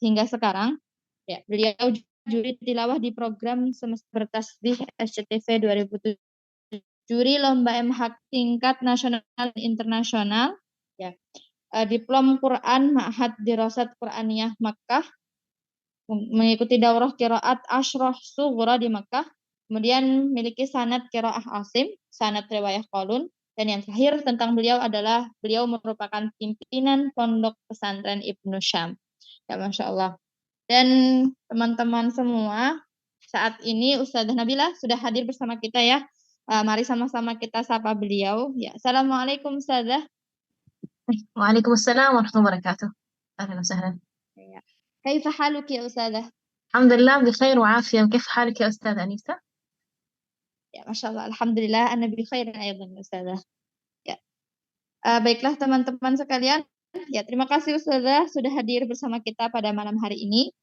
hingga sekarang. Ya, beliau juri tilawah di program Semesta Bertasbih SCTV 2007, juri lomba MH tingkat nasional dan internasional, ya. Diplom Quran Ma'had Dirasat Quraniyah Makkah, mengikuti daurah qiraat Ashrah Sughra di Makkah, kemudian memiliki sanad qiraah Asim, sanad riwayah Qalun, dan yang terakhir tentang beliau adalah beliau merupakan pimpinan Pondok Pesantren Ibnu Syam. Ya, Masya Allah. Dan teman-teman semua, saat ini Ustazah Nabila sudah hadir bersama kita ya. Mari sama-sama kita sapa beliau. Ya, Assalamualaikum Ustazah. Waalaikumsalam warahmatullahi wabarakatuh. أهلا وسهلا. Ya. كيف حالك يا أستاذة؟ الحمد لله بخير وعافية. وكيف حالك يا أستاذ أنيسة؟ Ya, Masya Allah. Alhamdulillah, Ana bi khairin aydan, Ustazah. Ya. Baiklah teman-teman sekalian. Ya, terima kasih Ustazah sudah hadir bersama kita pada malam hari ini.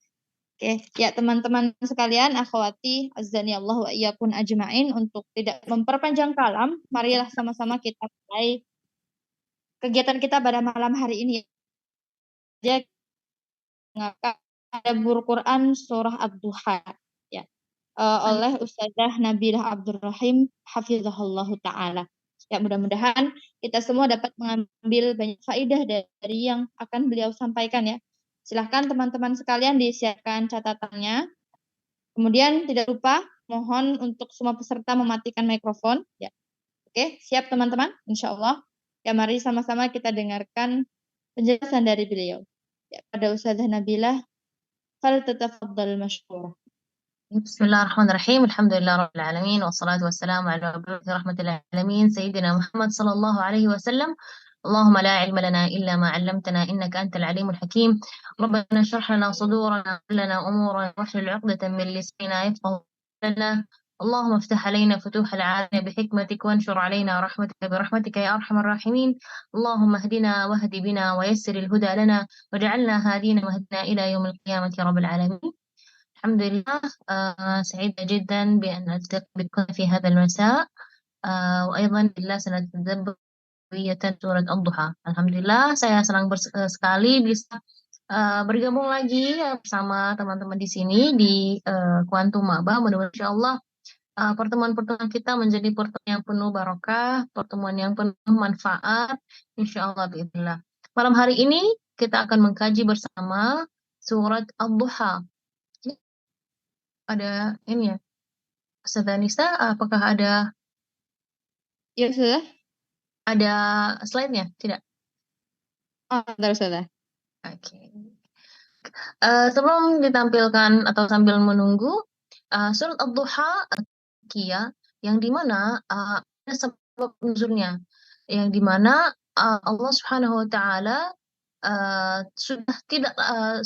Oke, ya teman-teman sekalian, akhwati, azani Allah wa iyyakum ajma'in, untuk tidak memperpanjang kalam, marilah sama-sama kita mulai kegiatan kita pada malam hari ini. Jadi, ada buku Quran surah Ad-Duha, ya, oleh Ustazah Nabilah Abdurrahim hafizahullah taala. Ya, mudah-mudahan kita semua dapat mengambil banyak faidah dari yang akan beliau sampaikan ya. Silahkan teman-teman sekalian disiapkan catatannya. Kemudian tidak lupa mohon untuk semua peserta mematikan mikrofon. Ya. Oke, siap teman-teman? Insya Allah. Ya, mari sama-sama kita dengarkan penjelasan dari beliau. Ya, pada Ustazah Nabilah, fal tatafaddal mashkura. بسم الله الرحمن الرحيم. الحمد لله رب العالمين، والصلاة والسلام على مبعوث رحمة العالمين سيدنا محمد صلى الله عليه وسلم. اللهم لا علم لنا إلا ما علمتنا إنك أنت العليم الحكيم. ربنا اشرح لنا صدورنا لنا أمورنا واحلل عقدة من لساننا يفقهوا لنا. اللهم افتح علينا فتوح العالم بحكمتك وانشر علينا رحمتك برحمتك يا أرحم الراحمين. اللهم اهدنا واهد بنا ويسر الهدى لنا واجعلنا هادين واهدنا إلى يوم القيامة يا رب العالمين. الحمد لله. سعيدة جدا بأن ألتقي بكم في هذا المساء. وأيضا بالله سنتدبر سورة الضحى. Alhamdulillah, saya senang sekali bisa bergabung lagi bersama teman-teman di sini di Kuantum Maba. Mudah-mudahan insyaallah pertemuan-pertemuan kita menjadi pertemuan yang penuh barokah, pertemuan yang penuh manfaat, insyaallah bismillah. Malam hari ini kita akan mengkaji bersama surat Ad-Duha. Ada ini ya, Ustazah Nisa, apakah ada Ya, Ustazah. slide-nya? Tidak. Oh, bentar, Ustazah. Oke. Sebelum ditampilkan atau sambil menunggu, surat Ad-Duha Makkiyah, yang dimana ada sebab nuzulnya, yang dimana Allah Subhanahu Wa Taala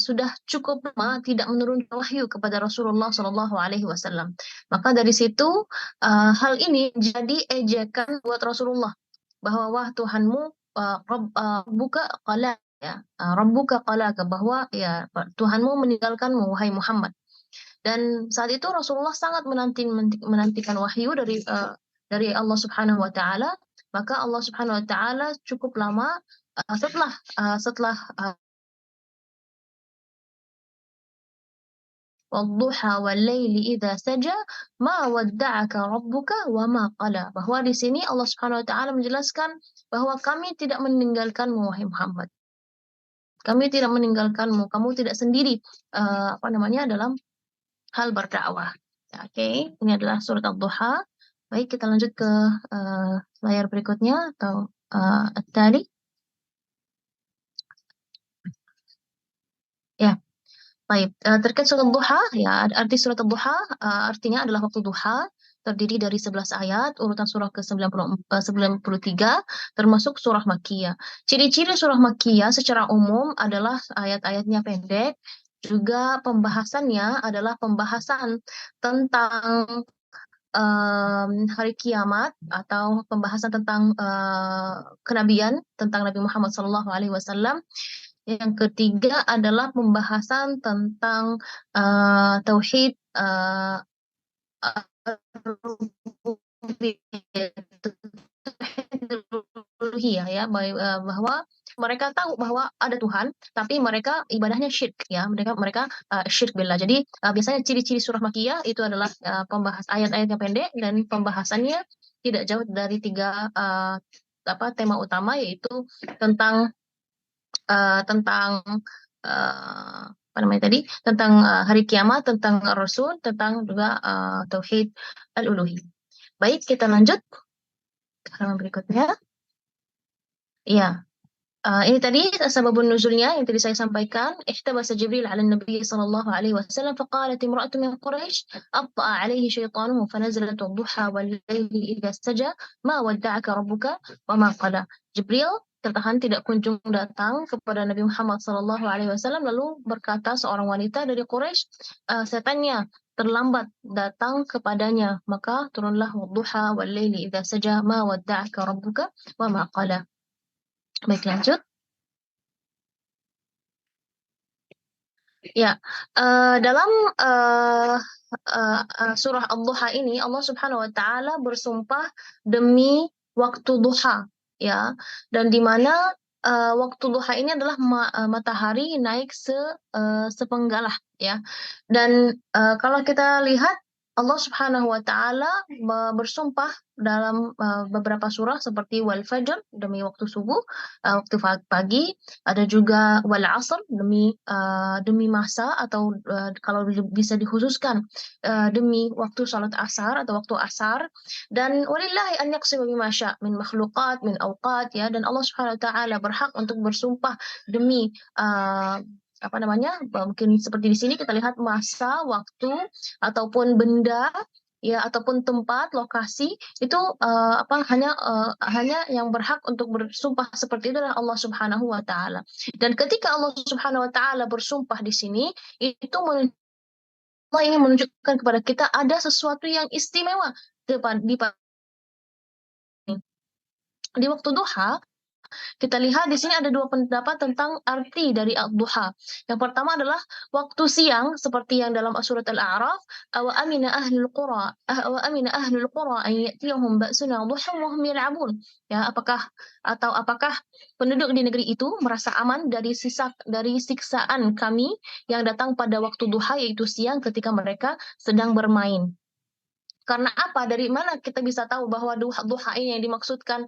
sudah cukup lama tidak menurunkan wahyu kepada Rasulullah Shallallahu Alaihi Wasallam. Maka dari situ hal ini jadi ejekan buat Rasulullah, bahwa wah Tuhanmu buka qala, ya, Rabbuka qalaka, bahwa ya Tuhanmu meninggalkanmu wahai Muhammad. Dan saat itu Rasulullah sangat menantikan wahyu dari Allah Subhanahu Wa Taala. Maka Allah Subhanahu Wa Taala cukup lama setelah والضحى والليل إذا سجى ما ودعك ربك وما قلى, bahwa di sini Allah Subhanahu Wa Taala menjelaskan bahwa kami tidak meninggalkanmu wahai Muhammad. Kami tidak meninggalkanmu, kamu tidak sendiri dalam hal berdakwah. Oke, ini adalah surat Ad-Duha. Baik, kita lanjut ke layar berikutnya atau tadi. Ya, baik. Terkait surat Ad-Duha, ya, arti surat Ad-Duha artinya adalah waktu duha, terdiri dari 11 ayat, urutan surah ke-93, termasuk surah Makkiyah. Ciri-ciri surah Makkiyah secara umum adalah ayat-ayatnya pendek, juga pembahasannya adalah pembahasan tentang hari kiamat, atau pembahasan tentang kenabian, tentang Nabi Muhammad SAW. Yang ketiga adalah pembahasan tentang tauhid uluhiyah, ya, bahwa mereka tahu bahwa ada Tuhan, tapi mereka ibadahnya syirik ya. Mereka syirik billah. Jadi biasanya ciri-ciri surah Makkiyah itu adalah pembahas ayat-ayat yang pendek dan pembahasannya tidak jauh dari tiga tema utama, yaitu tentang tentang apa namanya tadi, tentang hari kiamat, tentang Rasul, tentang juga tauhid al-uluhiyah. Baik, kita lanjut ke halaman berikutnya. Iya. Ini tadi sababun nuzulnya yang tadi saya sampaikan. Ihtabasa Jibril ala Nabi sallallahu alaihi wasallam faqalat imra'atu min Quraisy abta'a alaihi syaitanuhu fanazalat ad-duha wal laili idza saja ma wadda'aka rabbuka wa ma qala. Jibril tertahan tidak kunjung datang kepada Nabi Muhammad sallallahu alaihi wasallam, lalu berkata seorang wanita dari Quraisy, setannya terlambat datang kepadanya, maka turunlah wadduha wal laili idza saja ma wadda'aka rabbuka wa ma qala. Baik, lanjut. Ya, dalam surah Ad-Duha ini Allah Subhanahu wa taala bersumpah demi waktu duha, ya. Dan di mana waktu duha ini adalah matahari naik sepenggalah, ya. Dan kalau kita lihat Allah Subhanahu wa taala bersumpah dalam beberapa surah seperti wal fajr demi waktu subuh, waktu pagi, ada juga wal asr demi masa, atau kalau bisa dikhususkan demi waktu salat asar atau waktu asar, dan walillahi an yaqsima bima sya min makhluqat min awqat, ya. Dan Allah Subhanahu wa taala berhak untuk bersumpah demi apa namanya, mungkin seperti di sini kita lihat masa, waktu, ataupun benda, ya, ataupun tempat, lokasi, itu hanya yang berhak untuk bersumpah seperti itu adalah Allah Subhanahu wa taala. Dan ketika Allah Subhanahu wa taala bersumpah di sini, itu Allah ingin menunjukkan kepada kita ada sesuatu yang istimewa di waktu duha. Kita lihat di sini ada dua pendapat tentang arti dari ad-duha. Yang pertama adalah waktu siang, seperti yang dalam surat Al-A'raf, awa amina ahlul qura an ya'tiyahum ba'suna duhan wa hum yal'abun. Ya, apakah penduduk di negeri itu merasa aman dari siksaan kami yang datang pada waktu duha, yaitu siang ketika mereka sedang bermain. Karena apa? Dari mana kita bisa tahu bahwa duha ini yang dimaksudkan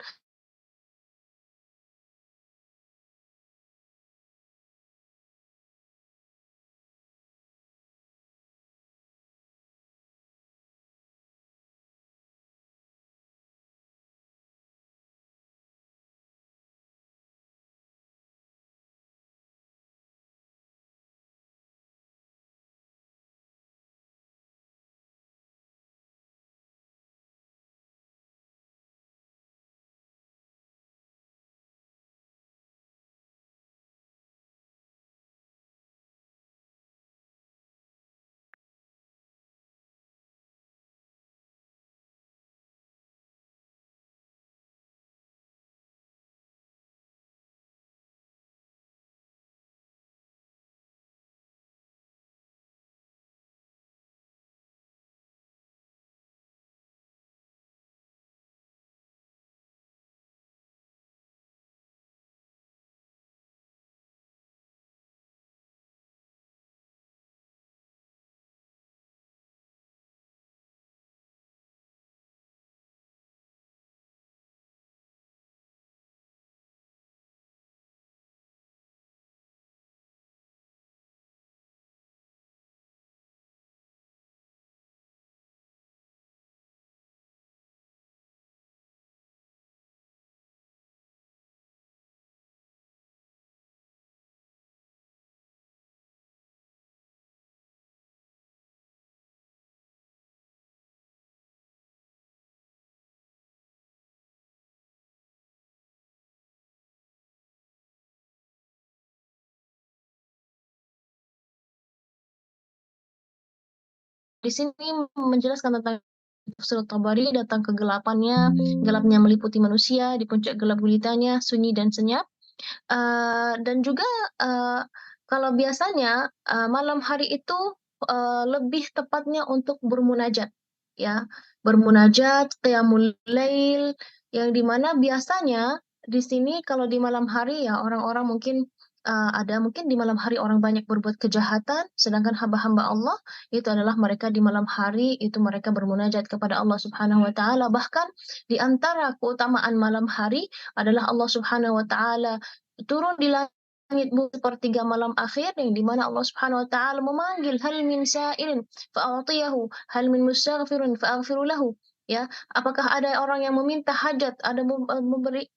di sini menjelaskan tentang Surat Tabari, datang kegelapannya, gelapnya meliputi manusia, di puncak gelap gulitanya, sunyi dan senyap. Dan juga kalau biasanya malam hari itu lebih tepatnya untuk bermunajat, ya, bermunajat, qiyamul lail, yang dimana biasanya di sini kalau di malam hari ya orang-orang mungkin ada mungkin di malam hari orang banyak berbuat kejahatan, sedangkan hamba-hamba Allah itu adalah mereka di malam hari itu mereka bermunajat kepada Allah Subhanahu wa taala. Bahkan di antara keutamaan malam hari adalah Allah Subhanahu wa taala turun di langit sepertiga malam akhir yang di mana Allah Subhanahu wa taala memanggil hal min sa'ilin fa'atiyahu hal min mustaghfirin fa'aghfiru lahu, ya, apakah ada orang yang meminta hajat, ada memberi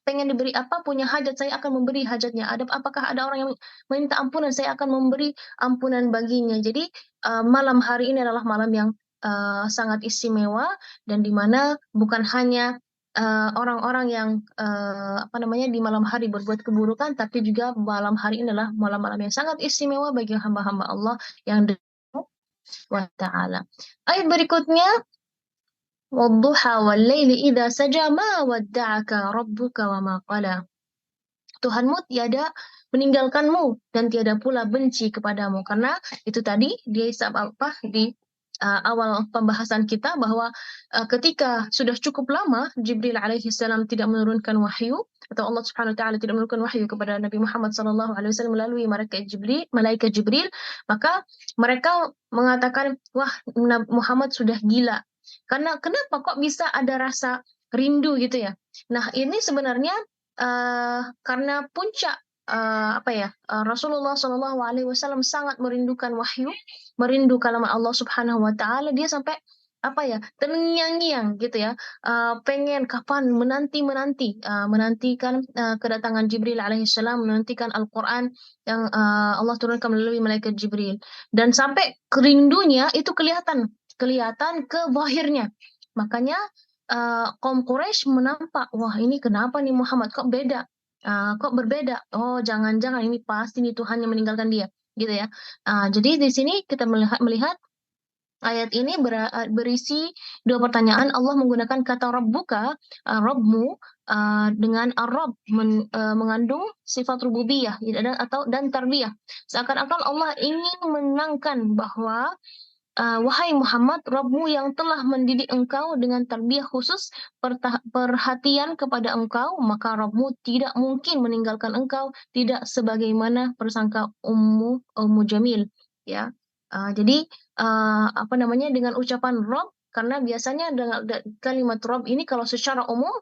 pengen diberi apa, punya hajat, saya akan memberi hajatnya. Apakah ada orang yang meminta ampunan, saya akan memberi ampunan baginya. Jadi malam hari ini adalah malam yang sangat istimewa dan di mana bukan hanya orang-orang yang apa namanya di malam hari berbuat keburukan, tapi juga malam hari ini adalah malam-malam yang sangat istimewa bagi hamba-hamba Allah yang wa taala. Ayat berikutnya, والضحى والليل إذا سجى ما ودعك ربك وما قلى. Tuhanmu tiada meninggalkanmu dan tiada pula benci kepadamu. Karena itu tadi di awal pembahasan kita bahwa ketika sudah cukup lama Jibril alaihi salam tidak menurunkan wahyu atau Allah Subhanahu wa taala tidak menurunkan wahyu kepada Nabi Muhammad sallallahu alaihi wasallam melalui malaikat Jibril, maka mereka mengatakan, wah, Muhammad sudah gila. Karena kenapa kok bisa ada rasa rindu gitu ya? Nah, ini sebenarnya karena puncak Rasulullah Shallallahu Alaihi Wasallam sangat merindukan wahyu, merindu kalamat Allah Subhanahu Wa Taala, dia sampai terngiang-ngiang gitu ya, pengen kapan menantikan kedatangan Jibril alaihissalam, menantikan Al-Quran yang Allah turunkan melalui malaikat Jibril, dan sampai kerindunya itu kelihatan ke zahirnya. Makanya kaum Quraisy menampak, wah ini kenapa nih Muhammad kok beda, kok berbeda? Oh jangan-jangan ini pasti nih Tuhan yang meninggalkan dia, gitu ya. Jadi di sini kita melihat ayat ini berisi dua pertanyaan. Allah menggunakan kata Rabbuka, Rabbmu, dengan Ar-Rabb mengandung sifat rububiyah dan tarbiyah. Seakan-akan Allah ingin menenangkan bahwa wahai Muhammad, Rabbmu yang telah mendidik engkau dengan tarbiyah khusus, perhatian kepada engkau, maka Rabbmu tidak mungkin meninggalkan engkau, tidak sebagaimana persangka Ummu Jamil, ya. Jadi dengan ucapan Rabb, karena biasanya dengan kalimat Rabb ini kalau secara umum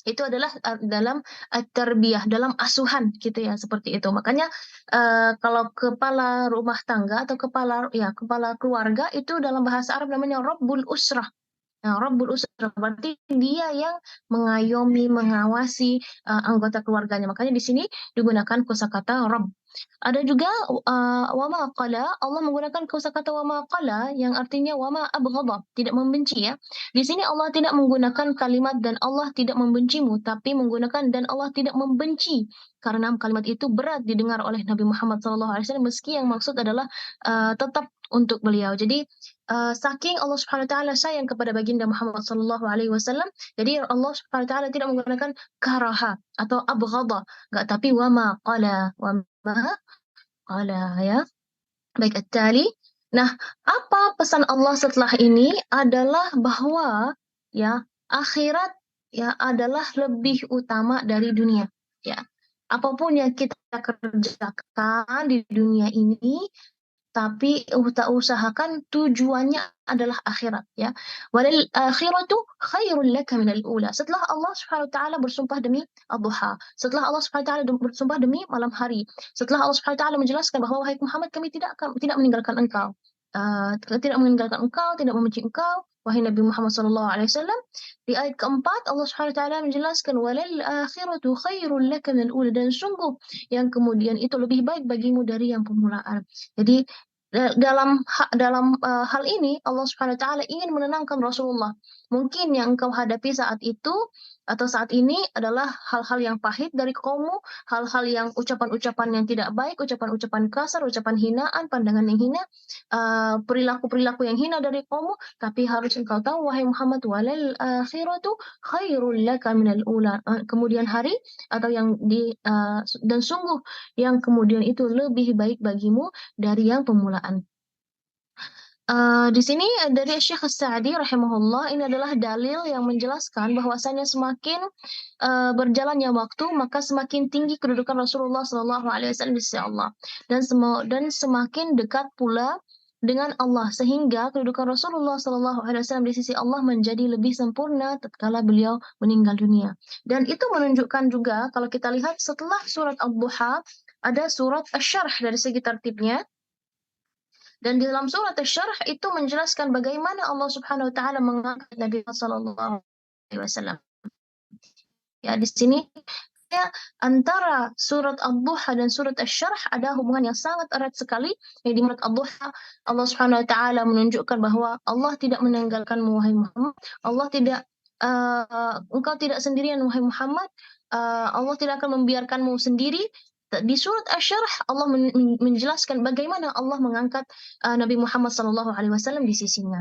itu adalah dalam tarbiyah, dalam asuhan gitu ya, seperti itu. Makanya kalau kepala rumah tangga atau kepala keluarga itu dalam bahasa Arab namanya Rabbul Usrah. Nah, Rabbul Usrah berarti dia yang mengayomi, mengawasi anggota keluarganya. Makanya di sini digunakan kosakata Rabb. Ada juga wama qala, Allah menggunakan kosakata wama qala yang artinya wama abghadha, tidak membenci ya. Di sini Allah tidak menggunakan kalimat dan Allah tidak membencimu, tapi menggunakan dan Allah tidak membenci, karena kalimat itu berat didengar oleh Nabi Muhammad SAW, meski yang maksud adalah tetap untuk beliau. Jadi saking Allah Subhanahu wa taala sayang kepada baginda Muhammad SAW, jadi Allah Subhanahu wa taala tidak menggunakan karaha atau abghadha, enggak, tapi wama qala ya. Baik, at-tali. Nah, apa pesan Allah setelah ini adalah bahwa ya akhirat ya adalah lebih utama dari dunia, ya. Apapun yang kita kerjakan di dunia ini, tapi kita usahakan tujuannya adalah akhirat, ya. Walal akhiratu khairul laka minal ula. Setelah Allah Subhanahu wa taala bersumpah demi ad-duha, setelah Allah Subhanahu wa taala bersumpah demi malam hari, setelah Allah Subhanahu wa taala menjelaskan bahwa wahai Muhammad, kami tidak meninggalkan engkau. Tidak meninggalkan engkau, tidak membenci engkau, wahai Nabi Muhammad sallallahu alaihi wasallam. Di ayat keempat Allah Subhanahu wa taala menjelaskan walal akhiratu khairul laka minal ula, dan sungguh yang kemudian itu lebih baik bagimu dari yang permulaan. Jadi dalam hal ini Allah Subhanahu wa taala ingin menenangkan Rasulullah. Mungkin yang engkau hadapi saat itu atau saat ini adalah hal-hal yang pahit dari kaummu, hal-hal yang ucapan-ucapan yang tidak baik, ucapan-ucapan kasar, ucapan hinaan, pandangan yang hina, perilaku-perilaku yang hina dari kaummu, tapi harus engkau tahu wahai Muhammad, walal akhiratu khairul laka minal ula. Kemudian hari atau dan sungguh yang kemudian itu lebih baik bagimu dari yang permulaan. Di sini dari Syekh As-Sa'di rahimahullah, ini adalah dalil yang menjelaskan bahwasanya semakin berjalannya waktu maka semakin tinggi kedudukan Rasulullah Shallallahu Alaihi Wasallam di sisi Allah, dan semakin dekat pula dengan Allah, sehingga kedudukan Rasulullah Shallallahu Alaihi Wasallam di sisi Allah menjadi lebih sempurna tatkala beliau meninggal dunia. Dan itu menunjukkan juga kalau kita lihat setelah surat Ad-Duha ada surat Asy-Syarh dari segi tertibnya. Dan di dalam surat Asy-Syarh itu menjelaskan bagaimana Allah Subhanahu wa taala mengangkat Nabi Muhammad sallallahu alaihi wasallam. Ya, di sini ya, antara surat Ad-Duha dan surat Asy-Syarh ada hubungan yang sangat erat sekali. Yang di surat Ad-Duha Allah Subhanahu wa taala menunjukkan bahwa Allah tidak meninggalkanmu wahai Muhammad. Allah tidak engkau tidak sendirian wahai Muhammad. Allah tidak akan membiarkanmu sendiri. Di surat Asy-Syarh Allah menjelaskan bagaimana Allah mengangkat Nabi Muhammad sallallahu alaihi wasallam di sisinya.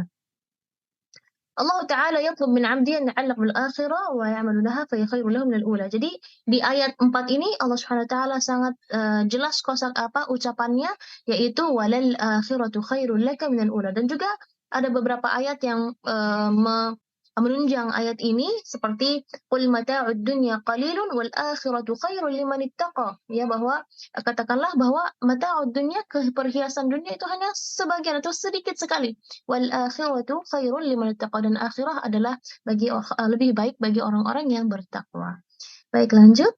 Allah Ta'ala yatlub min 'abdihi an yata'allaq bil akhirah wa ya'malu laha fa khairu lahu min al-ula. Jadi di ayat 4 ini Allah Subhanahu wa taala sangat jelas ucapannya, yaitu walal akhiratu khairul laka min al-ula. Dan juga ada beberapa ayat yang menunjang ayat ini seperti qul mata'ud dunya qalilun wal akhiratu khairul liman ittaqa. Ya, bahwa katakanlah bahwa mata'ud dunya, perhiasan dunia itu hanya sebagian atau sedikit sekali. Wal akhiratu khairul liman ittaqa, dan akhirah adalah lebih baik bagi orang-orang yang bertakwa. Baik, lanjut.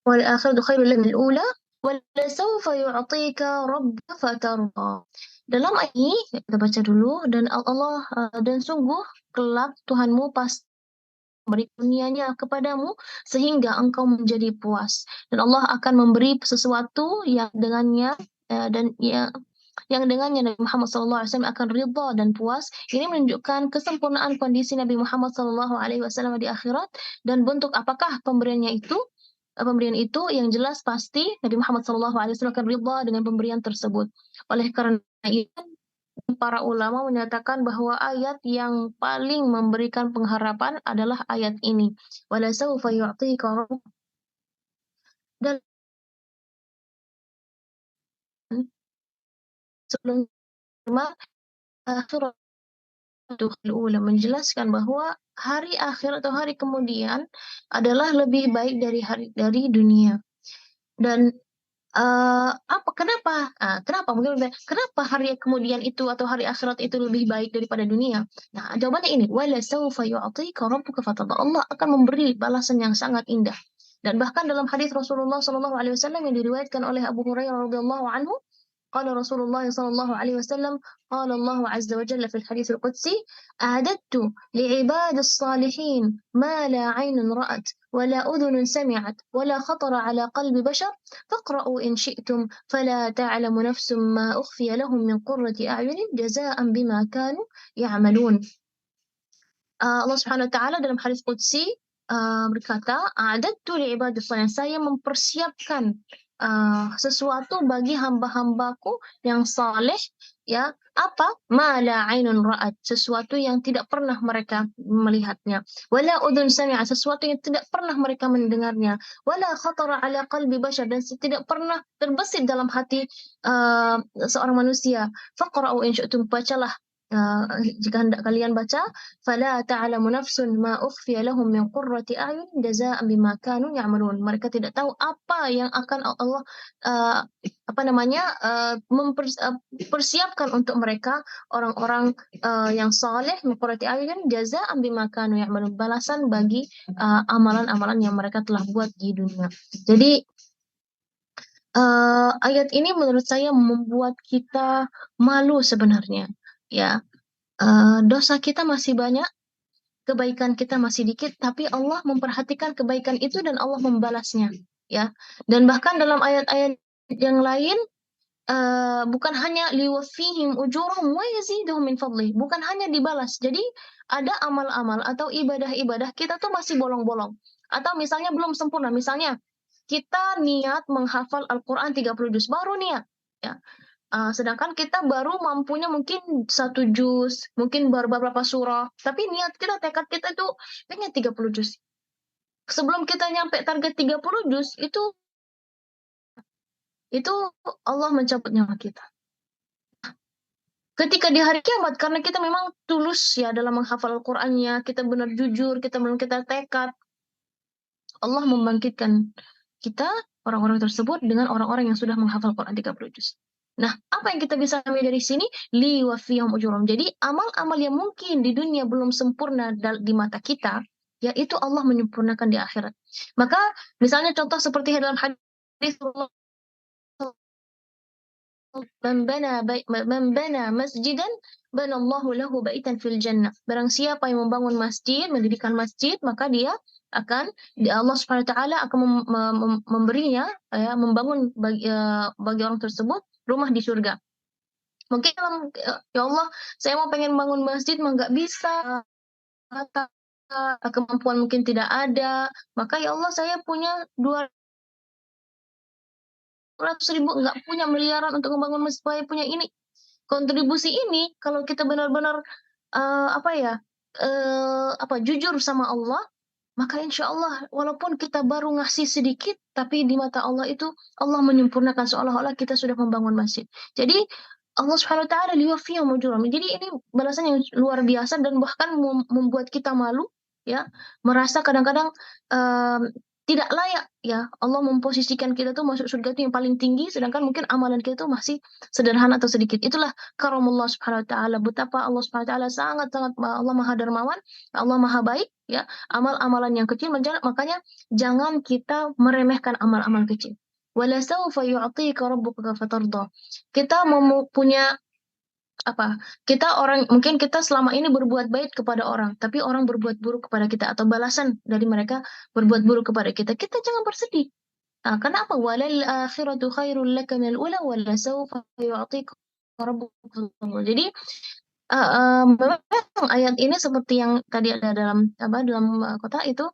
Wal akhiratu khairul liman al-ula wal sawfa yu'tika rabbuka fatarda. Dalam ayat ini kita baca dulu, dan sungguh kelak Tuhanmu pasti memberi dunianya kepadamu sehingga engkau menjadi puas, dan Allah akan memberi sesuatu yang dengannya dan ya yang dengannya Nabi Muhammad SAW akan ridha dan puas. Ini menunjukkan kesempurnaan kondisi Nabi Muhammad SAW di akhirat, dan bentuk apakah pemberiannya itu. Pemberian itu yang jelas pasti Nabi Muhammad SAW akan ridha dengan pemberian tersebut. Oleh karena itu para ulama menyatakan bahwa ayat yang paling memberikan pengharapan adalah ayat ini. Wala sawfa yu'tika rabbuka. Dan sebelumnya akhirat ula menjelaskan bahwa hari akhir atau hari kemudian adalah lebih baik dari dunia. Dan kenapa kenapa hari kemudian itu atau hari akhirat itu lebih baik daripada dunia? Nah, jawabannya ini, wala sawfa yu'tika rabbuka fatarda. Allah akan memberi balasan yang sangat indah. Dan bahkan dalam hadis Rasulullah sallallahu alaihi wasallam yang diriwayatkan oleh Abu Hurairah radhiyallahu anhu, قال رسول الله صلى الله عليه وسلم قال الله عز وجل في الحديث القدسي أعددت لعباد الصالحين ما لا عين رأت ولا أذن سمعت ولا خطر على قلب بشر فاقرأوا إن شئتم فلا تعلم نفس ما أخفي لهم من قرة أعين جزاء بما كانوا يعملون. Allah Subhanahu wa taala dalam hadis qudsi berkata, "A'adadtu li'ibadis shalihin." Saya mempersiapkan sesuatu bagi hamba-hambaku yang saleh, ya. Apa? Ma la 'ainun ra'at, sesuatu yang tidak pernah mereka melihatnya. Wala udhun sami'at, sesuatu yang tidak pernah mereka mendengarnya. Wala khatara 'ala qalbi bashar, dan tidak pernah terbesit dalam hati seorang manusia. Faqra'u in syi'tum, bacalah jika hendak kalian baca, fala ta'lamu nafsun ma ukhfiya lahum min qurrati a'yun jazaa'an bima kanu ya'malun. Mereka tidak tahu apa yang akan Allah persiapkan untuk mereka orang-orang yang saleh, min qurrati a'yun jazaa'an bima kanu ya'malun, balasan bagi amalan-amalan yang mereka telah buat di dunia. Jadi ayat ini menurut saya membuat kita malu sebenarnya, ya. Dosa kita masih banyak, kebaikan kita masih dikit, tapi Allah memperhatikan kebaikan itu dan Allah membalasnya, ya. Dan bahkan dalam ayat-ayat yang lain, bukan hanya liwafihim ujurahum wa yaziduhum min fadlih, bukan hanya dibalas. Jadi ada amal-amal atau ibadah-ibadah kita tuh masih bolong-bolong, atau misalnya belum sempurna. Misalnya kita niat menghafal Al-Quran 30 juz, baru niat, ya. Sedangkan kita baru mampunya mungkin 1 juz, mungkin baru beberapa surah, tapi niat kita, tekad kita itu pengen 30 juz. Sebelum kita nyampe target 30 juz, itu Allah mencabut nyawa kita. ketika di hari kiamat, karena kita memang tulus ya dalam menghafal Al-Qur'annya, kita benar jujur, kita tekad, Allah membangkitkan kita, orang-orang tersebut, dengan orang-orang yang sudah menghafal Quran 30 juz. Nah, apa yang kita bisa ambil dari sini? Li wafiyahum ujurum. Jadi, amal-amal yang mungkin di dunia belum sempurna di mata kita, yaitu Allah menyempurnakan di akhirat. Maka, misalnya contoh seperti dalam hadis man bana masjidan banallahu lahu baitan fil jannah. Barang siapa yang membangun masjid, mendirikan masjid, maka dia akan Allah Subhanahu wa taala akan memberinya ya, membangun bagi orang tersebut rumah di surga. Mungkin ya Allah, saya mau pengen bangun masjid mah nggak bisa, kemampuan mungkin tidak ada, maka ya Allah saya punya 200.000, nggak punya miliaran untuk membangun masjid, saya punya ini. Kontribusi ini kalau kita benar-benar apa ya, jujur sama Allah, maka insya Allah walaupun kita baru ngasih sedikit, tapi di mata Allah itu Allah menyempurnakan, seolah-olah kita sudah membangun masjid. Jadi Allah Subhanahu wa taala liwafiyahum ujurahum. Jadi ini balasan yang luar biasa, dan bahkan membuat kita malu ya, merasa kadang-kadang tidak layak ya, Allah memposisikan kita tuh masuk surga itu yang paling tinggi, sedangkan mungkin amalan kita tuh masih sederhana atau sedikit. Itulah karamullah Subhanahu wa taala, betapa Allah Subhanahu wa taala sangat-sangat, Allah Maha Dermawan, Allah Maha Baik ya. Amal-amalan yang kecil, makanya jangan kita meremehkan amal-amal kecil. Wala sawfa yu'tika rabbuka fatarda. Kita punya apa? Mungkin kita selama ini berbuat baik kepada orang, tapi orang berbuat buruk kepada kita, atau balasan dari mereka berbuat buruk kepada kita. Kita jangan bersedih. Kenapa? Walal akhiratu khairul laka minal ula wala sawfa yu'tika rabbuka fatarda. Jadi memang ayat ini seperti yang tadi ada dalam kota itu,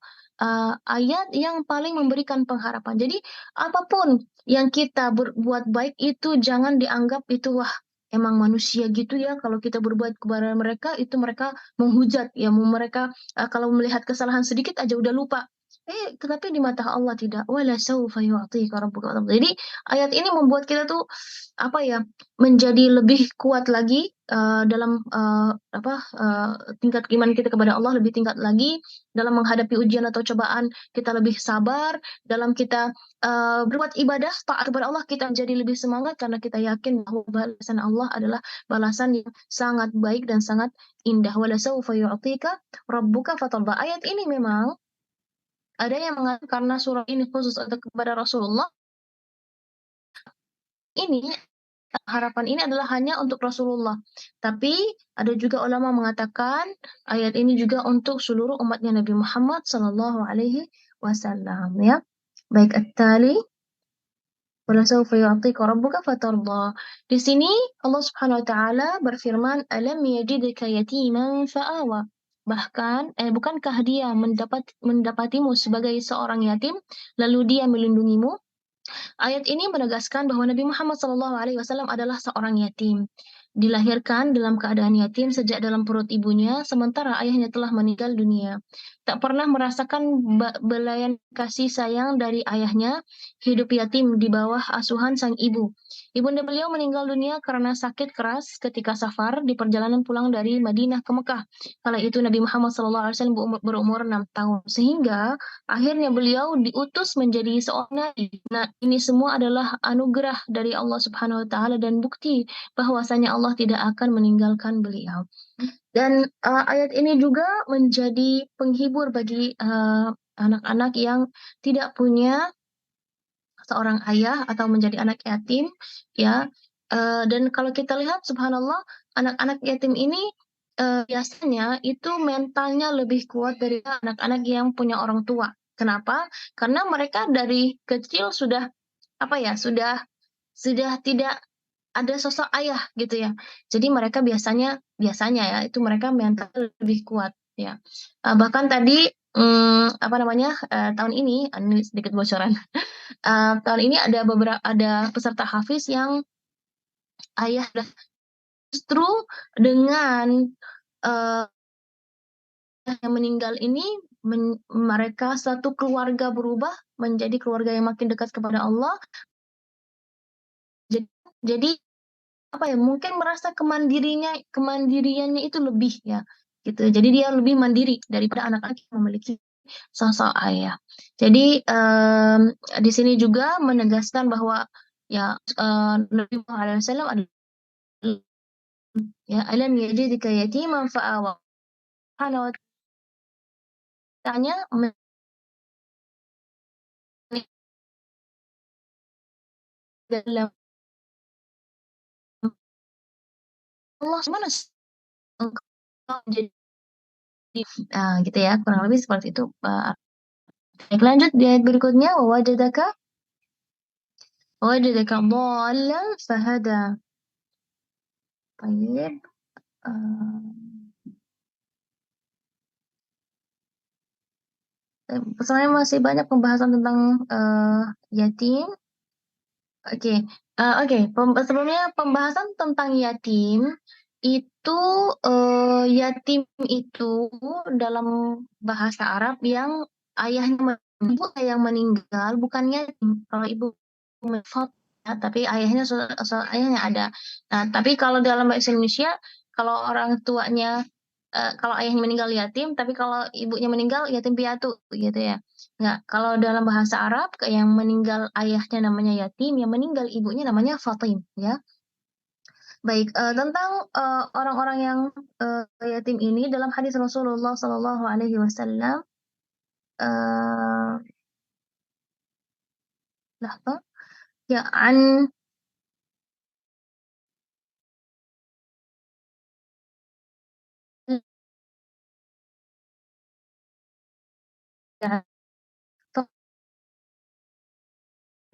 ayat yang paling memberikan pengharapan. Jadi apapun yang kita berbuat baik itu jangan dianggap itu, wah emang manusia gitu ya, kalau kita berbuat kepada mereka itu mereka menghujat ya, mereka kalau melihat kesalahan sedikit aja udah lupa. Tetapi di mata Allah tidak. Wala sawfa yu'tika rabbuka. Jadi ayat ini membuat kita tuh apa ya, menjadi lebih kuat lagi dalam tingkat iman kita kepada Allah, lebih tingkat lagi dalam menghadapi ujian atau cobaan. Kita lebih sabar dalam kita berbuat ibadah taat kepada Allah. Kita menjadi lebih semangat karena kita yakin bahwa balasan Allah adalah balasan yang sangat baik dan sangat indah. Wala sawfa yu'tika rabbuka fatarda. Ayat ini memang ada yang mengatakan karena surah ini khusus untuk kepada Rasulullah, ini harapan ini adalah hanya untuk Rasulullah. Tapi ada juga ulama mengatakan ayat ini juga untuk seluruh umatnya Nabi Muhammad sallallahu alaihi wasallam ya. Baik, at-tali wala sawfa yu'tika rabbuka fatarda. Di sini Allah Subhanahu wa taala berfirman, alam yajidka yatiman fa'awa. Bahkan bukankah dia mendapatimu sebagai seorang yatim lalu dia melindungimu? Ayat ini menegaskan bahwa Nabi Muhammad SAW adalah seorang yatim. Dilahirkan dalam keadaan yatim sejak dalam perut ibunya, sementara ayahnya telah meninggal dunia. Tak pernah merasakan belayan kasih sayang dari ayahnya, hidup yatim di bawah asuhan sang ibu. Ibunda beliau meninggal dunia karena sakit keras ketika safar di perjalanan pulang dari Madinah ke Mekah. Kala itu Nabi Muhammad SAW berumur 6 tahun. Sehingga akhirnya beliau diutus menjadi seorang nabi. Nah, ini semua adalah anugerah dari Allah Subhanahu wa taala dan bukti bahwasanya Allah tidak akan meninggalkan beliau. Dan ayat ini juga menjadi penghibur bagi anak-anak yang tidak punya seorang ayah atau menjadi anak yatim ya. Dan kalau kita lihat subhanallah, anak-anak yatim ini biasanya itu mentalnya lebih kuat dari anak-anak yang punya orang tua. Kenapa? Karena mereka dari kecil sudah sudah tidak ada sosok ayah gitu ya. Jadi mereka biasanya ya itu mereka mental lebih kuat ya. Bahkan tadi tahun ini sedikit bocoran. Tahun ini ada peserta hafiz yang ayah justru dengan uh, yang meninggal ini mereka satu keluarga berubah menjadi keluarga yang makin dekat kepada Allah. Jadi apa ya, mungkin merasa kemandiriannya itu lebih ya gitu. Jadi dia lebih mandiri daripada anak-anak yang memiliki sosok ayah. Jadi di sini juga menegaskan bahwa ya Nabi Muhammad SAW adalah ya alam yajidika yatiman fa'awa. Subhanahu wa ta'ala dalam Allah mana engkau jadi gitu ya, kurang lebih seperti itu. Baik, lanjut di ayat berikutnya, wajadaka dhalan fahada. Baik, sebenarnya masih banyak pembahasan tentang yatim. Oke, Sebelumnya pembahasan tentang yatim itu yatim itu dalam bahasa Arab yang ibu yang meninggal bukan yatim. Kalau ibu meninggal, ya, tapi ayahnya ada. Nah, tapi kalau dalam bahasa Indonesia, kalau orang tuanya kalau ayahnya meninggal yatim, tapi kalau ibunya meninggal yatim piatu gitu ya. Nggak, kalau dalam bahasa Arab yang meninggal ayahnya namanya yatim, yang meninggal ibunya namanya fatim ya. Baik, tentang orang-orang yang yatim ini dalam hadis Rasulullah Shallallahu Alaihi Wasallam, lahta, ya an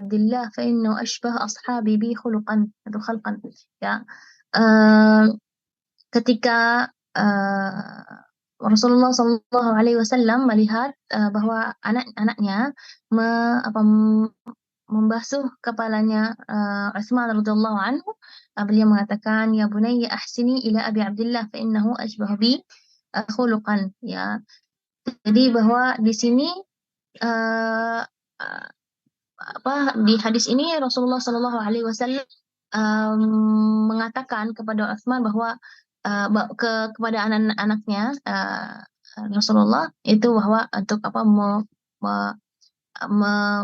Abdullah فإنه أشبه أصحابي بي خلقا ya. Eh, Ketika Rasulullah Shallallahu Alaihi Wasallam melihat bahwa anak-anaknya membasuh kepalanya Utsman radhiyallahu anhu, beliau mengatakan, ya bunayya ahsini ila Abi Abdullah fa innahu ashbahu bi khuluqan ya. Jadi bahwa di sini uh, di hadis ini Rasulullah Shallallahu Alaihi Wasallam mengatakan kepada Utsman bahwa kepada anak-anaknya Rasulullah itu bahwa untuk me-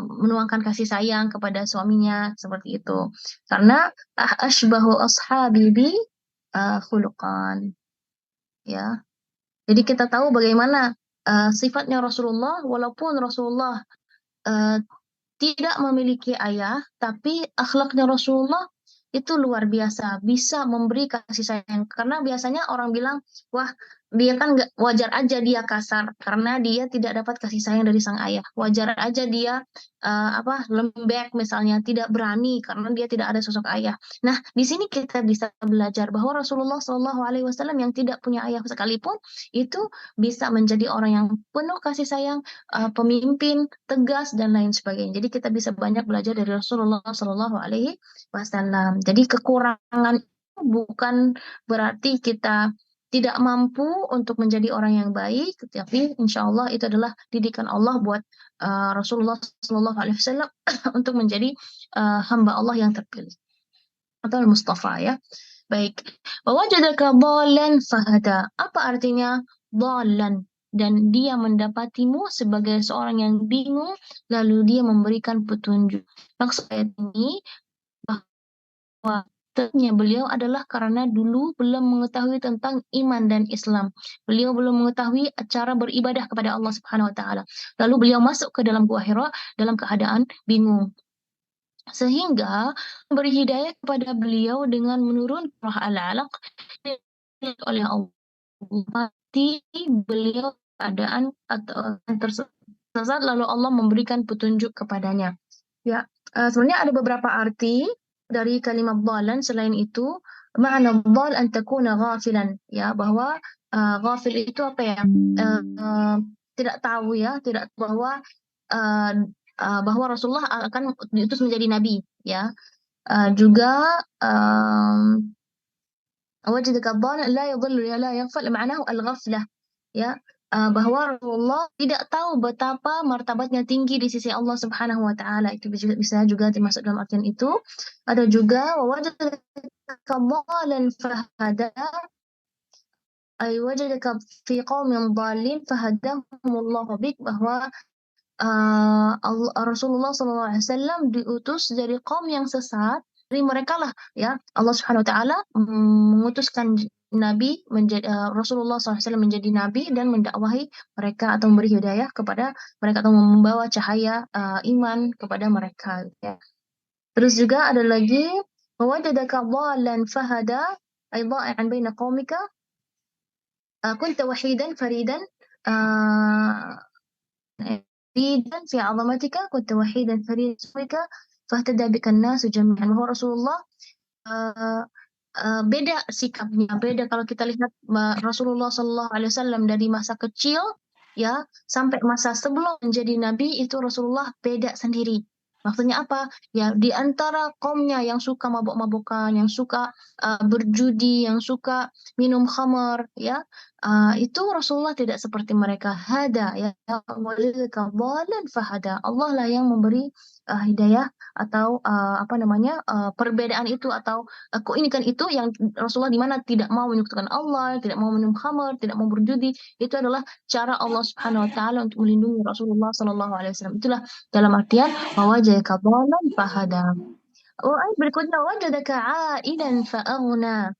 menuangkan kasih sayang kepada suaminya seperti itu, karena ashbahu ashabi bi khuluqan ya. Jadi kita tahu bagaimana sifatnya Rasulullah, walaupun Rasulullah uh, tidak memiliki ayah, tapi akhlaknya Rasulullah itu luar biasa, bisa memberi kasih sayang. Karena biasanya orang bilang, wah, dia kan nggak, wajar aja dia kasar karena dia tidak dapat kasih sayang dari sang ayah. Wajar aja dia lembek misalnya, tidak berani karena dia tidak ada sosok ayah. Nah, di sini kita bisa belajar bahwa Rasulullah Shallallahu Alaihi Wasallam yang tidak punya ayah sekalipun itu bisa menjadi orang yang penuh kasih sayang, pemimpin tegas dan lain sebagainya. Jadi kita bisa banyak belajar dari Rasulullah Shallallahu Alaihi Wasallam. Jadi kekurangan itu bukan berarti kita tidak mampu untuk menjadi orang yang baik, tapi insya Allah itu adalah didikan Allah buat Rasulullah Shallallahu Alaihi Wasallam untuk menjadi hamba Allah yang terpilih atau Mustafa ya. Baik, wajadaka dhalan fahada. Apa artinya dhalan? Dan dia mendapatimu sebagai seorang yang bingung, lalu dia memberikan petunjuk. Maksud ayat ini bahwa tentunya beliau adalah karena dulu belum mengetahui tentang iman dan Islam. Beliau belum mengetahui cara beribadah kepada Allah Subhanahu wa taala. Lalu beliau masuk ke dalam Gua Hira dalam keadaan bingung. Sehingga memberi hidayah kepada beliau dengan menurun surah Al-Alaq oleh Allah. Mati beliau keadaan atau tersesat, lalu Allah memberikan petunjuk kepadanya. Ya, sebenarnya ada beberapa arti dari kalimat dhalan. Selain itu, makna dhal an takuna ghafilan, ya, bahwa ghafil itu apa ya? Tidak tahu ya, tidak bahwa uh, bahwa Rasulullah akan diutus menjadi nabi, ya. Juga wajadaka dhalan la yadhillu la yaghfal, ma'nahu al-ghaflah, ya. Bahwa Rasulullah tidak tahu betapa martabatnya tinggi di sisi Allah Subhanahu wa taala. Itu bisa juga dimasuk dalam artian itu. Ada juga wajadaka ضالا فهدى أي وجدك في قوم ضالين فهداهم الله bik, bahwa Rasulullah SAW diutus dari kaum yang sesat, dari mereka lah ya Allah Subhanahu Wa Taala mengutuskan Nabi Rasulullah SAW menjadi nabi dan mendakwahi mereka atau memberi hidayah kepada mereka atau membawa cahaya iman kepada mereka ya. Terus juga ada lagi wajadaka dhalan fahada ay dha'i'an baina qaumika kunta wahidan faridan فريدا في عظمتك كنت وحيدا فريدا في عظمتك فاهتدى بك الناس جميعا. Bahwa Rasulullah beda sikapnya, beda kalau kita lihat Rasulullah Shallallahu Alaihi Wasallam dari masa kecil ya sampai masa sebelum menjadi nabi itu Rasulullah beda sendiri. Maksudnya apa? Ya di antara kaumnya yang suka mabuk-mabukan, yang suka berjudi, yang suka minum khamar, ya itu Rasulullah tidak seperti mereka. Hada ya, walidka dhalan fahada. Allah lah yang memberi hidayah atau apa namanya perbedaan itu atau keunikan itu yang Rasulullah di mana tidak mau menyekutukan Allah, tidak mau minum khamar, tidak mau berjudi, itu adalah cara Allah Subhanahu Wa Taala untuk melindungi Rasulullah Sallallahu Alaihi Wasallam. Itulah dalam artian wajadaka dhalan fahada. Oh, ayat berikutnya wajadaka aidan fa'aghna.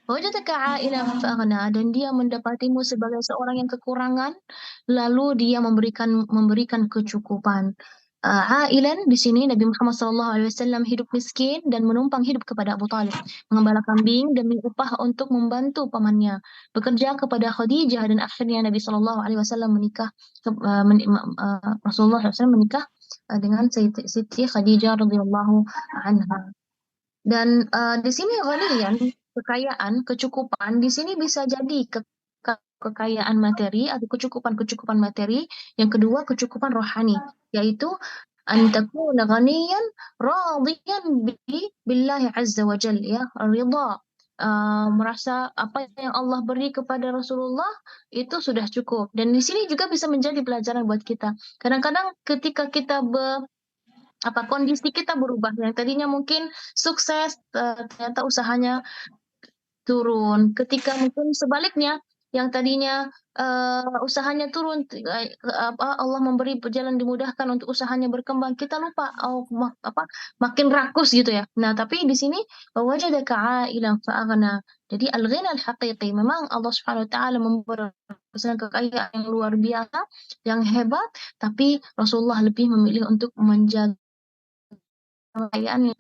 Wajadaka aidan fa'aghna, dan dia mendapatimu sebagai seorang yang kekurangan lalu dia memberikan kecukupan. Ailan di sini Nabi Muhammad SAW hidup miskin dan menumpang hidup kepada Abu Talib, mengembala kambing demi upah untuk membantu pamannya, bekerja kepada Khadijah, dan akhirnya Nabi SAW menikah Rasulullah SAW menikah dengan Siti Khadijah radhiyallahu anha. Dan di sini ghaniyan, kekayaan, kecukupan di sini bisa jadi kekayaan materi atau kecukupan materi. Yang kedua kecukupan rohani, yaitu an takuna ghaniyan radiyan billahi azza wa jalla, ya ridha, merasa apa yang Allah beri kepada Rasulullah itu sudah cukup. Dan di sini juga bisa menjadi pelajaran buat kita. Kadang-kadang ketika kita kondisi kita berubah, yang tadinya mungkin sukses ternyata usahanya turun. Ketika mungkin sebaliknya yang tadinya usahanya turun, Allah memberi jalan dimudahkan untuk usahanya berkembang, kita lupa makin rakus gitu ya. Nah, tapi di sini wajadaka ailan fa'aghna. Jadi al-ghina al-haqiqi, memang Allah Subhanahu wa taala memberi kekayaan yang luar biasa, yang hebat, tapi Rasulullah lebih memilih untuk menjaga kekayaan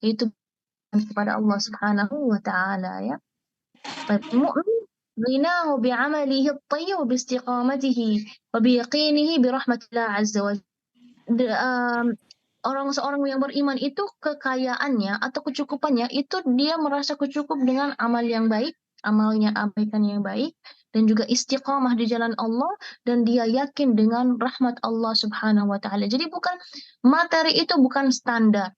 yaitu kepada Allah Subhanahu wa taala ya. Baik, mu'min ghinahu bi'amalihi at-tayyib wa biistiqamatihi wa biyaqinihi bi rahmatillah azza wa seorang yang beriman itu kekayaannya atau kecukupannya itu dia merasa cukup dengan amal yang baik, amalnya abaikan yang baik, dan juga istiqamah di jalan Allah, dan dia yakin dengan rahmat Allah Subhanahu wa taala. Jadi materi itu bukan standar.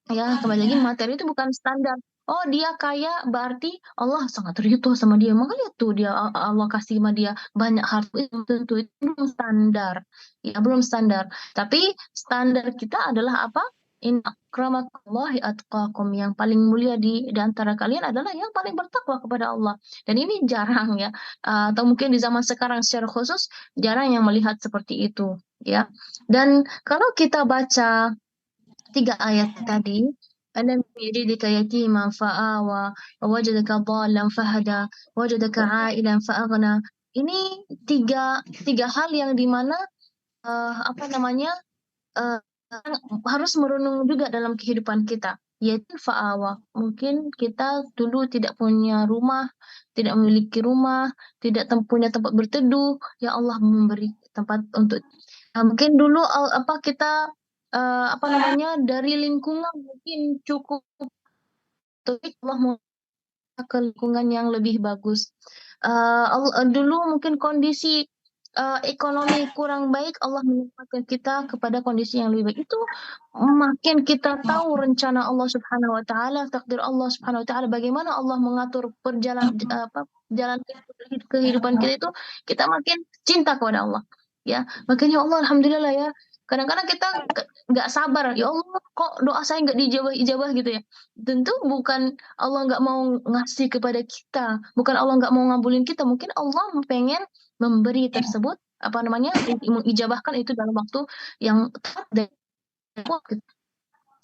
Ya, kembali lagi materi itu bukan standar. Oh, dia kaya berarti Allah sangat ridho sama dia. Makanya tuh Allah kasih sama dia banyak harta. Itu tentu itu belum standar. Ya, belum standar. Tapi standar kita adalah apa? In akramakullahi atqakum. Yang paling mulia di antara kalian adalah yang paling bertakwa kepada Allah. Dan ini jarang ya. Atau mungkin di zaman sekarang secara khusus jarang yang melihat seperti itu, ya. Dan kalau kita baca 3 ayat tadi, alam yajidka yatiman fa'awa, wajadaka dhalan fahada, wajadaka ailan fa'aghna. Ini tiga hal yang dimana apa namanya harus merenung juga dalam kehidupan kita, yaitu fa'awa. Mungkin kita dulu tidak punya rumah, tidak memiliki rumah, tidak punya tempat berteduh, ya Allah memberi tempat untuk mungkin dulu kita apa namanya dari lingkungan mungkin cukup, tapi Allah mau ke lingkungan yang lebih bagus. Dulu mungkin kondisi ekonomi kurang baik, Allah menempatkan kita kepada kondisi yang lebih baik. Itu makin kita tahu rencana Allah Subhanahu wa taala, takdir Allah Subhanahu wa taala, bagaimana Allah mengatur jalan kehidupan kita itu, kita makin cinta kepada Allah. Ya, makanya Allah alhamdulillah ya, Kadang-kadang kita nggak sabar, ya Allah kok doa saya nggak dijawab-ijabah gitu ya. Tentu bukan Allah nggak mau ngasih kepada kita, bukan Allah nggak mau ngabulin kita, mungkin Allah pengen memberi tersebut apa namanya mengijabahkan itu dalam waktu yang tepat dan waktu.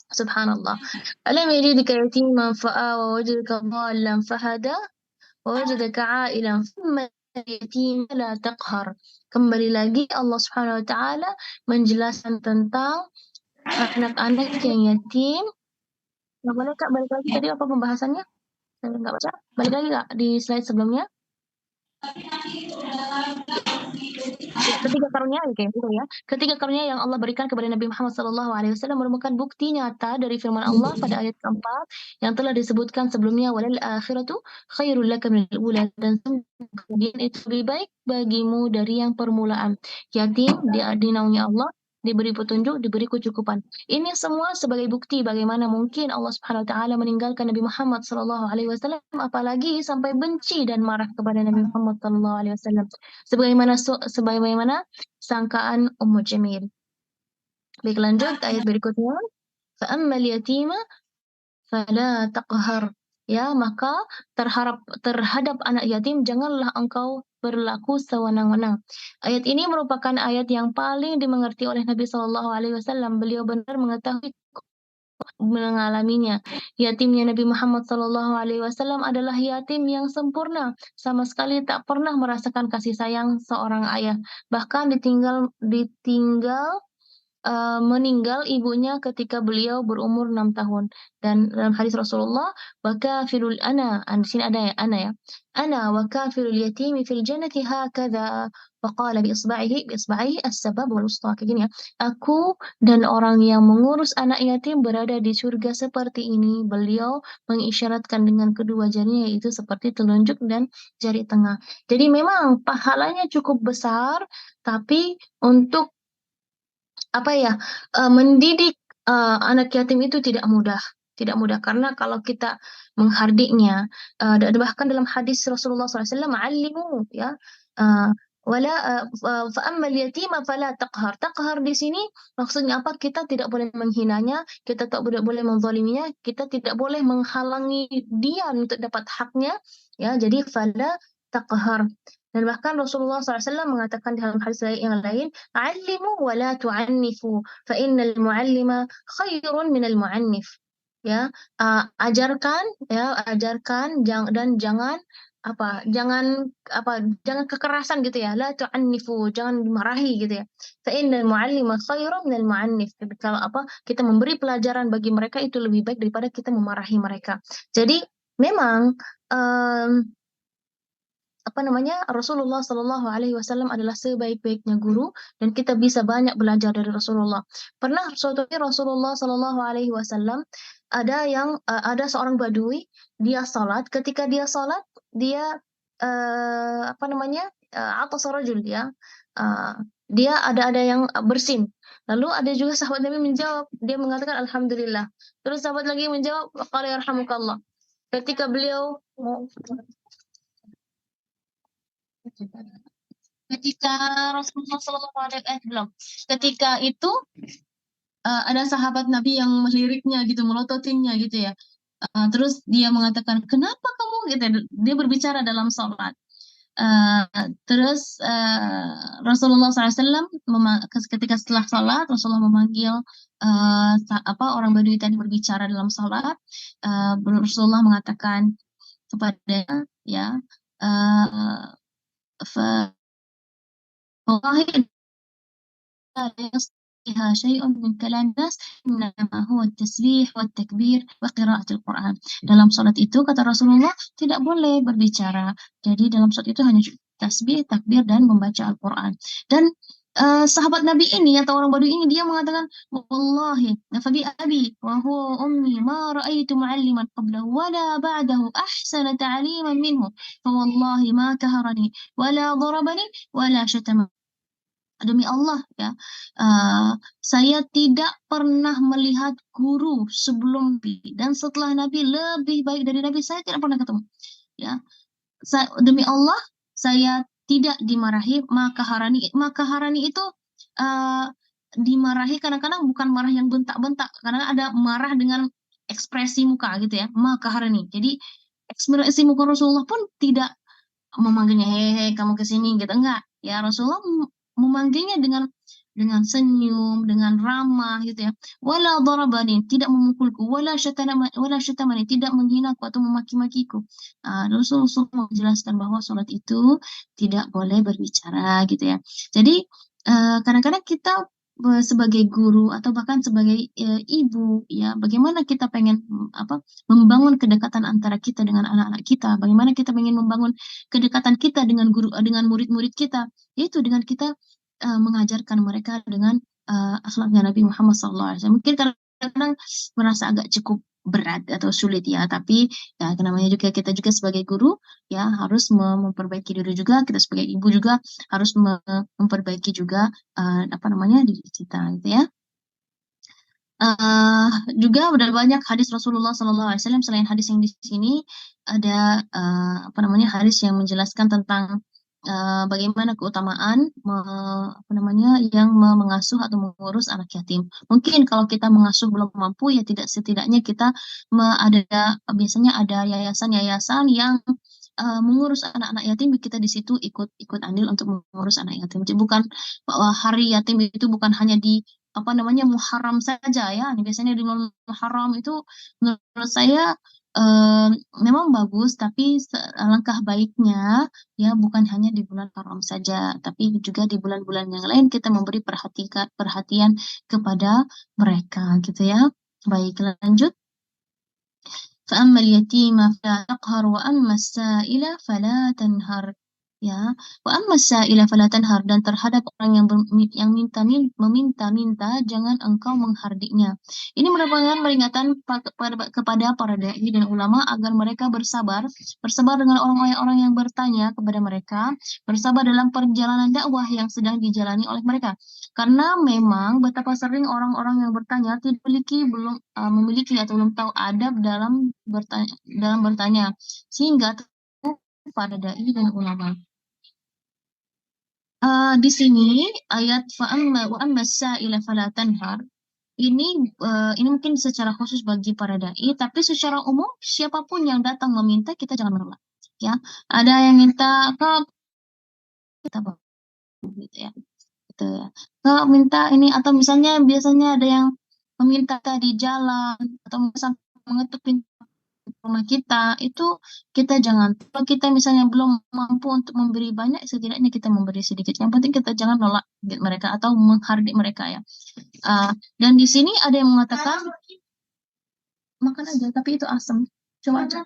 Subhanallah. Alam yajidka yatiman fa'a wa wajadaka dhallan fahada wa wajadaka 'ailan thumma yatim la taqhar. Kembali lagi Allah Subhanahu wa taala menjelaskan tentang anak-anak yang yatim. Nggak boleh Kak, balik lagi tadi apa pembahasannya? Saya nggak baca. Balik lagi Kak di slide sebelumnya. Ya, ketiga karunia kayak gitu ya. Ketiga karunia yang Allah berikan kepada Nabi Muhammad SAW merupakan bukti nyata dari firman Allah pada ayat keempat yang telah disebutkan sebelumnya, walal akhiratu khairul laka minal ula, dan kemudian itu lebih baik bagimu dari yang permulaan. Yatim dinaungi Allah, diberi petunjuk, diberi kecukupan. Ini semua sebagai bukti bagaimana mungkin Allah Subhanahu wa taala meninggalkan Nabi Muhammad SAW, apalagi sampai benci dan marah kepada Nabi Muhammad SAW. Sebagaimana sangkaan Ummu Jamil. Baik, lanjut ayat berikutnya. Fa'ammal yatima fala taqhar. Ya, maka terhadap anak yatim janganlah engkau berlaku sewenang-wenang. Ayat ini merupakan ayat yang paling dimengerti oleh Nabi Shallallahu Alaihi Wasallam. Beliau benar mengetahui mengalaminya. Yatimnya Nabi Muhammad SAW adalah yatim yang sempurna, sama sekali tak pernah merasakan kasih sayang seorang ayah. Bahkan meninggal ibunya ketika beliau berumur 6 tahun. Dan dalam hadis Rasulullah, wakafilul ana, di sini ada ya, ana wakafilul yatimi fil jannati hakadha, faqala bi isba'ihi as-sabab wal wusta, kayak gini ya. Aku dan orang yang mengurus anak yatim berada di surga seperti ini. Beliau mengisyaratkan dengan kedua jarinya, yaitu seperti telunjuk dan jari tengah. Jadi memang pahalanya cukup besar, tapi untuk apa ya, mendidik anak yatim itu tidak mudah, tidak mudah, karena kalau kita menghardiknya, dan bahkan dalam hadis Rasulullah SAW, "'allimu," ya, uh, wala fa ammal yatima fala taqhar. Taqhar di sini maksudnya apa? Kita tidak boleh menghinanya, kita tidak boleh menzaliminya, kita tidak boleh menghalangi dia untuk dapat haknya, ya. Jadi fala taqhar. Dan bahkan Rasulullah SAW mengatakan di dalam hadis yang lain, "'allimu wa la tu'annifu, fa innal mu'allima khairun minal mu'annif." Ya, ajarkan dan jangan jangan kekerasan gitu ya. La tu'annifu, jangan dimarahi gitu ya. Fa innal mu'allima khairun minal mu'annif. Kalau kita memberi pelajaran bagi mereka itu lebih baik daripada kita memarahi mereka. Jadi memang Rasulullah Shallallahu Alaihi Wasallam adalah sebaik-baiknya guru, dan kita bisa banyak belajar dari Rasulullah. Pernah suatu hari Rasulullah Shallallahu Alaihi Wasallam ada seorang badui, dia salat. Ketika dia salat, dia atas rajul, ya, dia ada yang bersin. Lalu ada juga sahabat Nabi menjawab, dia mengatakan Alhamdulillah. Terus sahabat lagi menjawab, qala yarhamukallah. Ketika beliau ketika Rasulullah belum. Ketika itu ada sahabat Nabi yang meliriknya gitu, melototinnya gitu ya. Terus dia mengatakan, kenapa kamu gitu? Dia berbicara dalam sholat. Terus Rasulullah SAW ketika setelah sholat, Rasulullah memanggil orang Badui tadi berbicara dalam sholat. Rasulullah mengatakan kepada ya, والله لا يصلها شيء من كلام الناس إنما هو التسبيح والtakbir wa qiraatul Quran. Dalam salat itu, kata Rasulullah, tidak boleh berbicara. Jadi dalam salat itu hanya tasbih, takbir, dan membaca Al-Quran. Dan sahabat Nabi ini atau orang Badui ini, dia mengatakan, wallahi fabi abi wa huwa ummi ma ra'aitu mu'alliman qablahu wala ba'dahu ahsana ta'liman minhu, fa wallahi ma kaharani wala darabani wala syatamani. Demi Allah ya, saya tidak pernah melihat guru sebelum Nabi dan setelah Nabi lebih baik dari Nabi, saya tidak pernah ketemu. Ya, demi Allah saya tidak dimarahi. Maka harani itu dimarahi kadang-kadang bukan marah yang bentak-bentak, kadang ada marah dengan ekspresi muka gitu ya, makaharani. Jadi ekspresi muka Rasulullah pun tidak memanggilnya hehe kamu ke sini gitu, enggak ya. Rasulullah memanggilnya dengan senyum, dengan ramah gitu ya. Wala darabani, tidak memukulku, wala syatamani, tidak menghinaku atau memaki-makiku. Rasulullah menjelaskan bahwa sholat itu tidak boleh berbicara gitu ya. Jadi kadang-kadang kita sebagai guru atau bahkan sebagai ibu ya, bagaimana kita pengen apa, membangun kedekatan antara kita dengan anak-anak kita, bagaimana kita ingin membangun kedekatan kita dengan guru, dengan murid-murid kita, yaitu dengan kita mengajarkan mereka dengan akhlaknya Nabi Muhammad SAW. Mungkin kadang-kadang merasa agak cukup berat atau sulit ya, tapi ya namanya juga kita juga sebagai guru ya harus memperbaiki diri juga, kita sebagai ibu juga harus memperbaiki juga apa namanya diri kita gitu ya. Eh, Juga udah banyak hadis Rasulullah SAW. Selain hadis yang di sini ada apa namanya hadis yang menjelaskan tentang bagaimana keutamaan apa namanya yang mengasuh atau mengurus anak yatim. Mungkin kalau kita mengasuh belum mampu ya tidak, setidaknya kita ada, biasanya ada yayasan-yayasan yang mengurus anak-anak yatim, kita di situ ikut andil untuk mengurus anak yatim. Jadi bukan bahwa hari yatim itu bukan hanya di apa namanya Muharram saja ya. Ini biasanya di bulan Muharram itu menurut saya eh, memang bagus, tapi alangkah baiknya ya bukan hanya di bulan Haram saja, tapi juga di bulan-bulan yang lain kita memberi perhatian kepada mereka gitu ya. Baik, lanjut. فأما اليتيم فلا تقهر وأما السائل فلا تنهر ya. Wa amma sa'ila fala tanhar, dan terhadap orang yang meminta-minta jangan engkau menghardiknya. Ini merupakan peringatan kepada para dai dan ulama agar mereka bersabar dengan orang-orang yang bertanya kepada mereka, bersabar dalam perjalanan dakwah yang sedang dijalani oleh mereka. Karena memang betapa sering orang-orang yang bertanya tidak memiliki atau belum tahu adab dalam bertanya, sehingga pada dai dan ulama. Di sini ayat fa'amma wa amma sa'ila fala tanhar ini ini mungkin secara khusus bagi para dai, tapi secara umum siapapun yang datang meminta kita jangan menolak. Ya, ada yang minta ke kita bawa gitu ya. Gitu ya. Kak minta ini, atau misalnya biasanya ada yang meminta di jalan atau misalnya mengetuk pintu rumah kita, itu kita jangan, kalau kita misalnya belum mampu untuk memberi banyak, setidaknya kita memberi sedikit. Yang penting kita jangan nolak mereka atau menghardik mereka ya. Dan di sini ada yang mengatakan makan aja tapi itu asam, coba aja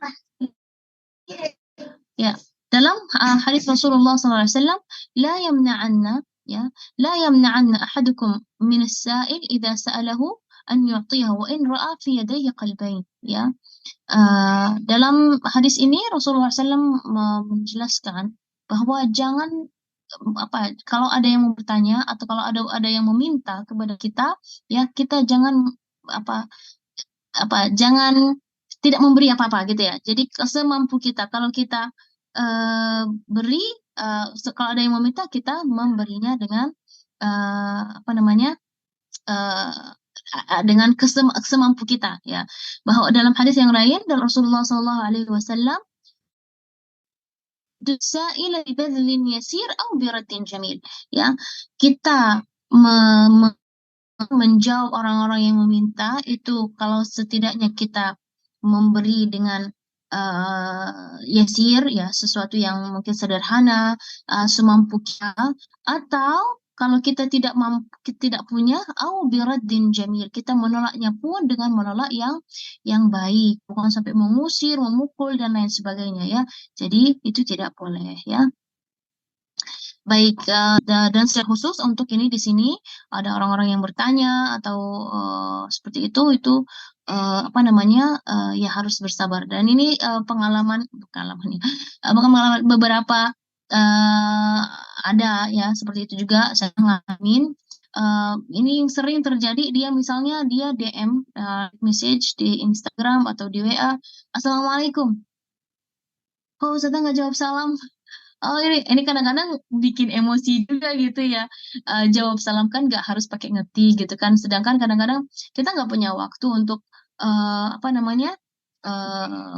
ya. Dalam hadis Rasulullah SAW, la yamna'anna ya, la yamna'anna ahadukum min as-sa'il idza sa'alahu an yu'tiyahu wa in ra'a fi yadayhi qalbain ya. Dalam hadis ini Rasulullah SAW menjelaskan bahwa jangan apa, kalau ada yang mau bertanya atau kalau ada yang meminta kepada kita ya, kita jangan apa jangan tidak memberi apa-apa gitu ya. Jadi semampu kita, kalau kita beri, kalau ada yang meminta kita memberinya dengan apa namanya dengan semampu kita ya. Bahwa dalam hadis yang lain dari Rasulullah SAW, ila bidhlin yasir au biratin jamil ya, kita menjawab orang-orang yang meminta itu kalau setidaknya kita memberi dengan yasir ya, sesuatu yang mungkin sederhana, semampu kita, atau kalau kita tidak mampu, tidak punya, au biraddin jamil, kita menolaknya pun dengan menolak yang baik, bukan sampai mengusir, memukul dan lain sebagainya ya. Jadi itu tidak boleh ya. Baik, dan secara khusus untuk ini di sini ada orang-orang yang bertanya atau seperti itu apa namanya ya harus bersabar. Dan ini pengalaman ya, bukan pengalaman, beberapa ada ya seperti itu juga saya ngalamin. Ini yang sering terjadi, dia misalnya dia DM message di Instagram atau di WA, Assalamualaikum. Kok Ustazah nggak jawab salam? Oh, ini kadang-kadang bikin emosi juga gitu ya. Jawab salam kan nggak harus pakai ngerti gitu kan. Sedangkan kadang-kadang kita nggak punya waktu untuk apa namanya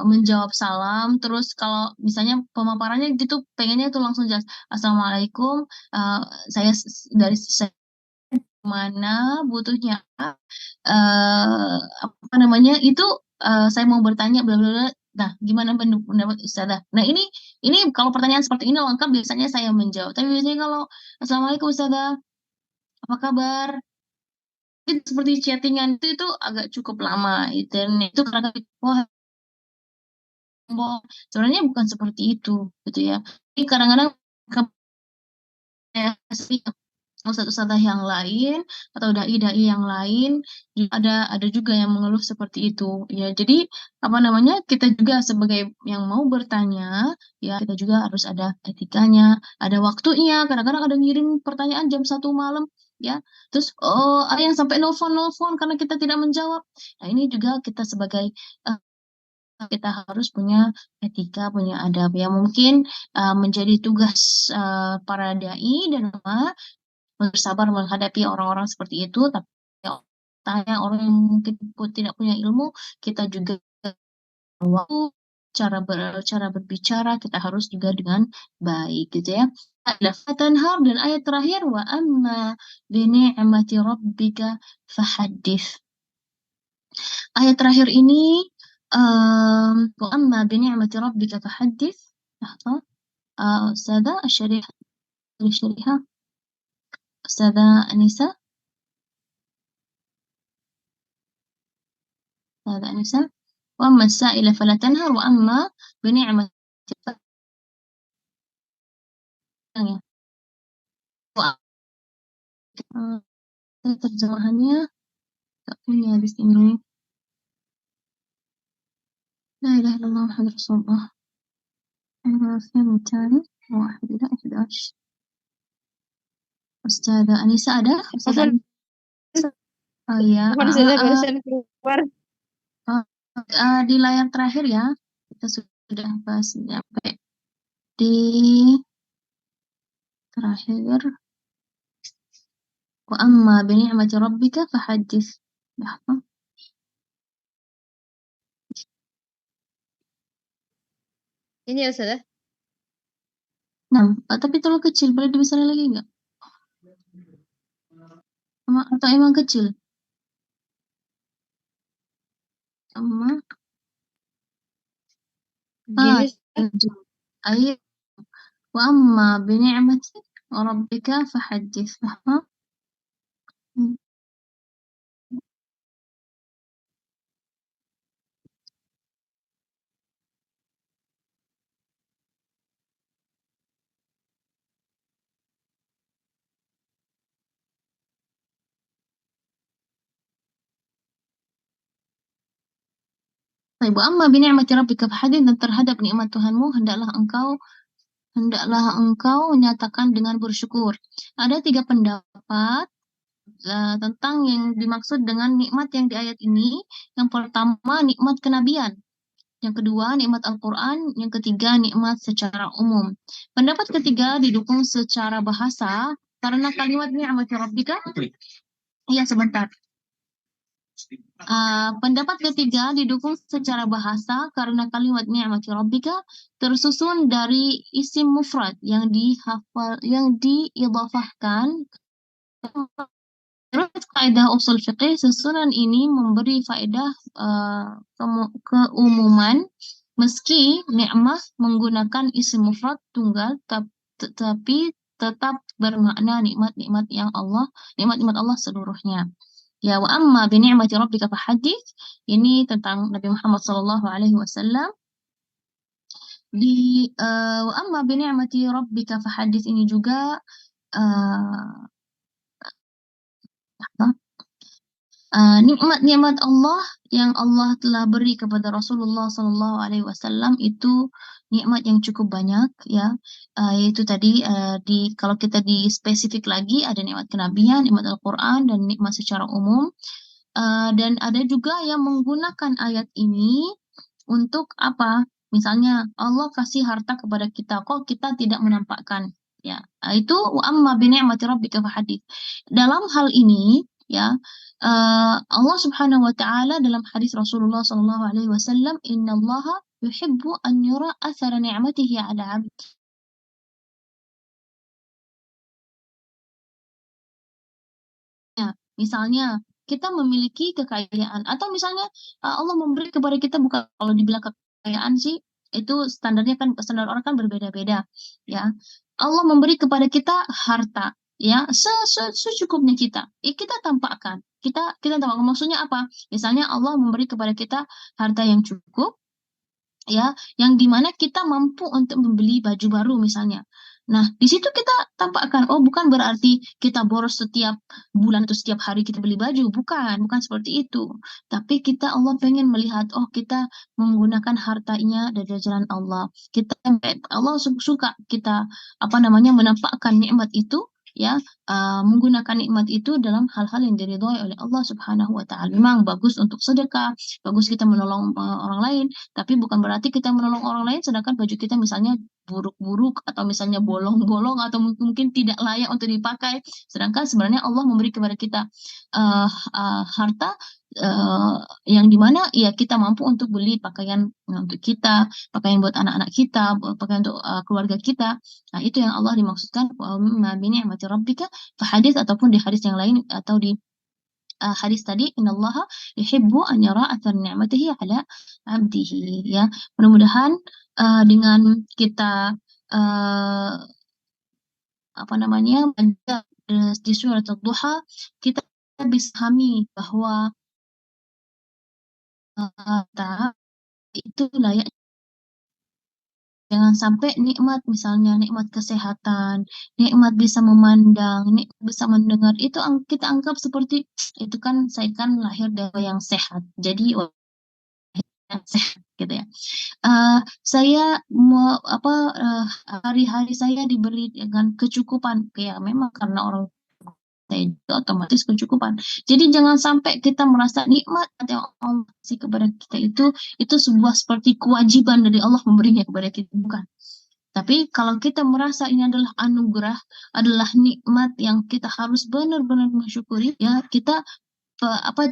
menjawab salam. Terus kalau misalnya pemaparannya gitu, pengennya tuh langsung jelas. Assalamualaikum, eh, saya dari saya mana butuhnya apa namanya itu saya mau bertanya bla bla bla. Nah, gimana pendapat Ustazah? Nah, ini kalau pertanyaan seperti ini lengkap biasanya saya menjawab. Tapi biasanya kalau Assalamualaikum Ustazah, apa kabar? Itu seperti chattingan itu agak cukup lama gitu. Dan itu karena wah, sebenarnya bukan seperti itu gitu ya. Jadi kadang-kadang ustadz-ustadzah yang lain atau dai-dai yang lain ada juga yang mengeluh seperti itu ya. Jadi apa namanya, kita juga sebagai yang mau bertanya ya, kita juga harus ada etikanya, ada waktunya. Kadang-kadang ada ngirim pertanyaan jam 1 malam ya, terus oh ada yang sampai nelfon karena kita tidak menjawab. Nah, ini juga kita sebagai kita harus punya etika, punya adab ya. Mungkin menjadi tugas para dai dan bersabar menghadapi orang-orang seperti itu. Tapi ya, tanya orang yang mungkin tidak punya ilmu, kita juga waktu cara berbicara kita harus juga dengan baik gitu ya. Ada fatanhar dan ayat terakhir wa amma bi ni'mati rabbika fahaddits. Ayat terakhir ini wa amma bi ni'mati rabbika fahaddits. Apa? Ustazah Syarihah, Ustazah Anisa, Ustazah Anisa. وأما السائل فلا تنهر وأما بنعمة ya. Terjemahannya tak punya di sini. La ilaha illallah Muhammad Rasulullah. Thani واحد إلى 11. Ustazah Anisa ada? Ustazah Afwan, Anisa? Oh iya. Afwan Ustazah barusan keluar. Di layar terakhir ya, kita sudah bahas sampai di terakhir. Wa amma bi ni'mati rabbika fahaddits. Ini ya Ustazah. Nah, tapi terlalu kecil, boleh dibesarin lagi nggak? Atau emang kecil? Sama. Gini, Ayat. Wa amma bi ni'mati rabbika fahaddits. Baik, wa amma bi ni'mati rabbika fahaddits, dan terhadap nikmat Tuhanmu hendaklah engkau menyatakan dengan bersyukur. Ada 3 pendapat tentang yang dimaksud dengan nikmat yang di ayat ini. Yang pertama, nikmat kenabian. Yang kedua, nikmat Al-Quran. Yang ketiga, nikmat secara umum. Pendapat ketiga didukung secara bahasa karena kalimat ni'mati rabbika. Iya, sebentar. Pendapat ketiga didukung secara bahasa karena kalimat ni'mati rabbika tersusun dari isim mufrad yang diidhafahkan. Terus kaidah usul fiqih, susunan ini memberi faedah keumuman meski ni'mah menggunakan isim mufrad tunggal, tetapi tetap bermakna nikmat-nikmat Allah seluruhnya. Ya, wa amma bi ni'mati rabbika fahaddits, ini tentang Nabi Muhammad sallallahu alaihi wasallam. Di wa amma bi ni'mati rabbika fahaddits ini juga nikmat-nikmat Allah yang Allah telah beri kepada Rasulullah Sallallahu Alaihi Wasallam itu nikmat yang cukup banyak ya. Yaitu tadi kalau kita di spesifik lagi ada nikmat kenabian, nikmat Al-Quran, dan nikmat secara umum. Dan ada juga yang menggunakan ayat ini untuk apa? Misalnya Allah kasih harta kepada kita, kok kita tidak menampakkan. Ya, itu wa amma bi ni'mati rabbika fahadits. Dalam hal ini, ya, Allah Subhanahu wa taala dalam hadis Rasulullah sallallahu alaihi wasallam, innallaha yuhibbu an yura athara ni'matihi ala 'abdi. Ya, misalnya kita memiliki kekayaan atau misalnya Allah memberi kepada kita, bukan kalau dibilang kekayaan sih itu standarnya kan, standar orang kan berbeda-beda, ya. Allah memberi kepada kita harta, ya, secukupnya kita. Kita tampakkan. Kita tampakkan, maksudnya apa? Misalnya Allah memberi kepada kita harta yang cukup, ya, yang dimana kita mampu untuk membeli baju baru misalnya. Nah, di situ kita tampakkan, oh bukan berarti kita boros setiap bulan atau setiap hari kita beli baju, bukan seperti itu. Tapi kita, Allah pengen melihat, oh kita menggunakan hartanya dari jalan Allah. Allah suka kita apa namanya menampakkan nikmat itu, ya, menggunakan nikmat itu dalam hal-hal yang diridhoi oleh Allah Subhanahu wa taala. Memang bagus untuk sedekah, bagus kita menolong orang lain, tapi bukan berarti kita menolong orang lain sedangkan baju kita misalnya buruk-buruk atau misalnya bolong-bolong atau mungkin tidak layak untuk dipakai. Sedangkan sebenarnya Allah memberi kepada kita harta uh, yang dimana ya kita mampu untuk beli pakaian untuk kita, pakaian buat anak-anak kita, pakaian untuk keluarga kita. Nah, itu yang Allah dimaksudkan ma bi ni'mati rabbika fa hadis, ataupun di hadis yang lain atau di hadis tadi, innallaha yuhibbu an yara athar ni'matihi ala 'abdihi, ya. Mudah-mudahan dengan kita uh, apa namanya baca di surat Ad-Duha, kita bisa pahami bahwa kita itu layak. Jangan sampai nikmat, misalnya nikmat kesehatan, nikmat bisa memandang, nikmat bisa mendengar, itu kita anggap seperti itu kan saya kan lahir dari yang sehat. Jadi yang sehat gitu ya. Saya mau apa hari-hari saya diberi dengan kecukupan, kayak memang karena orang saya itu otomatis kecukupan. Jadi jangan sampai kita merasa nikmat yang Allah kasih kepada kita itu sebuah seperti kewajiban dari Allah memberinya kepada kita, bukan. Tapi kalau kita merasa ini adalah anugerah, adalah nikmat yang kita harus benar-benar mensyukuri, ya, kita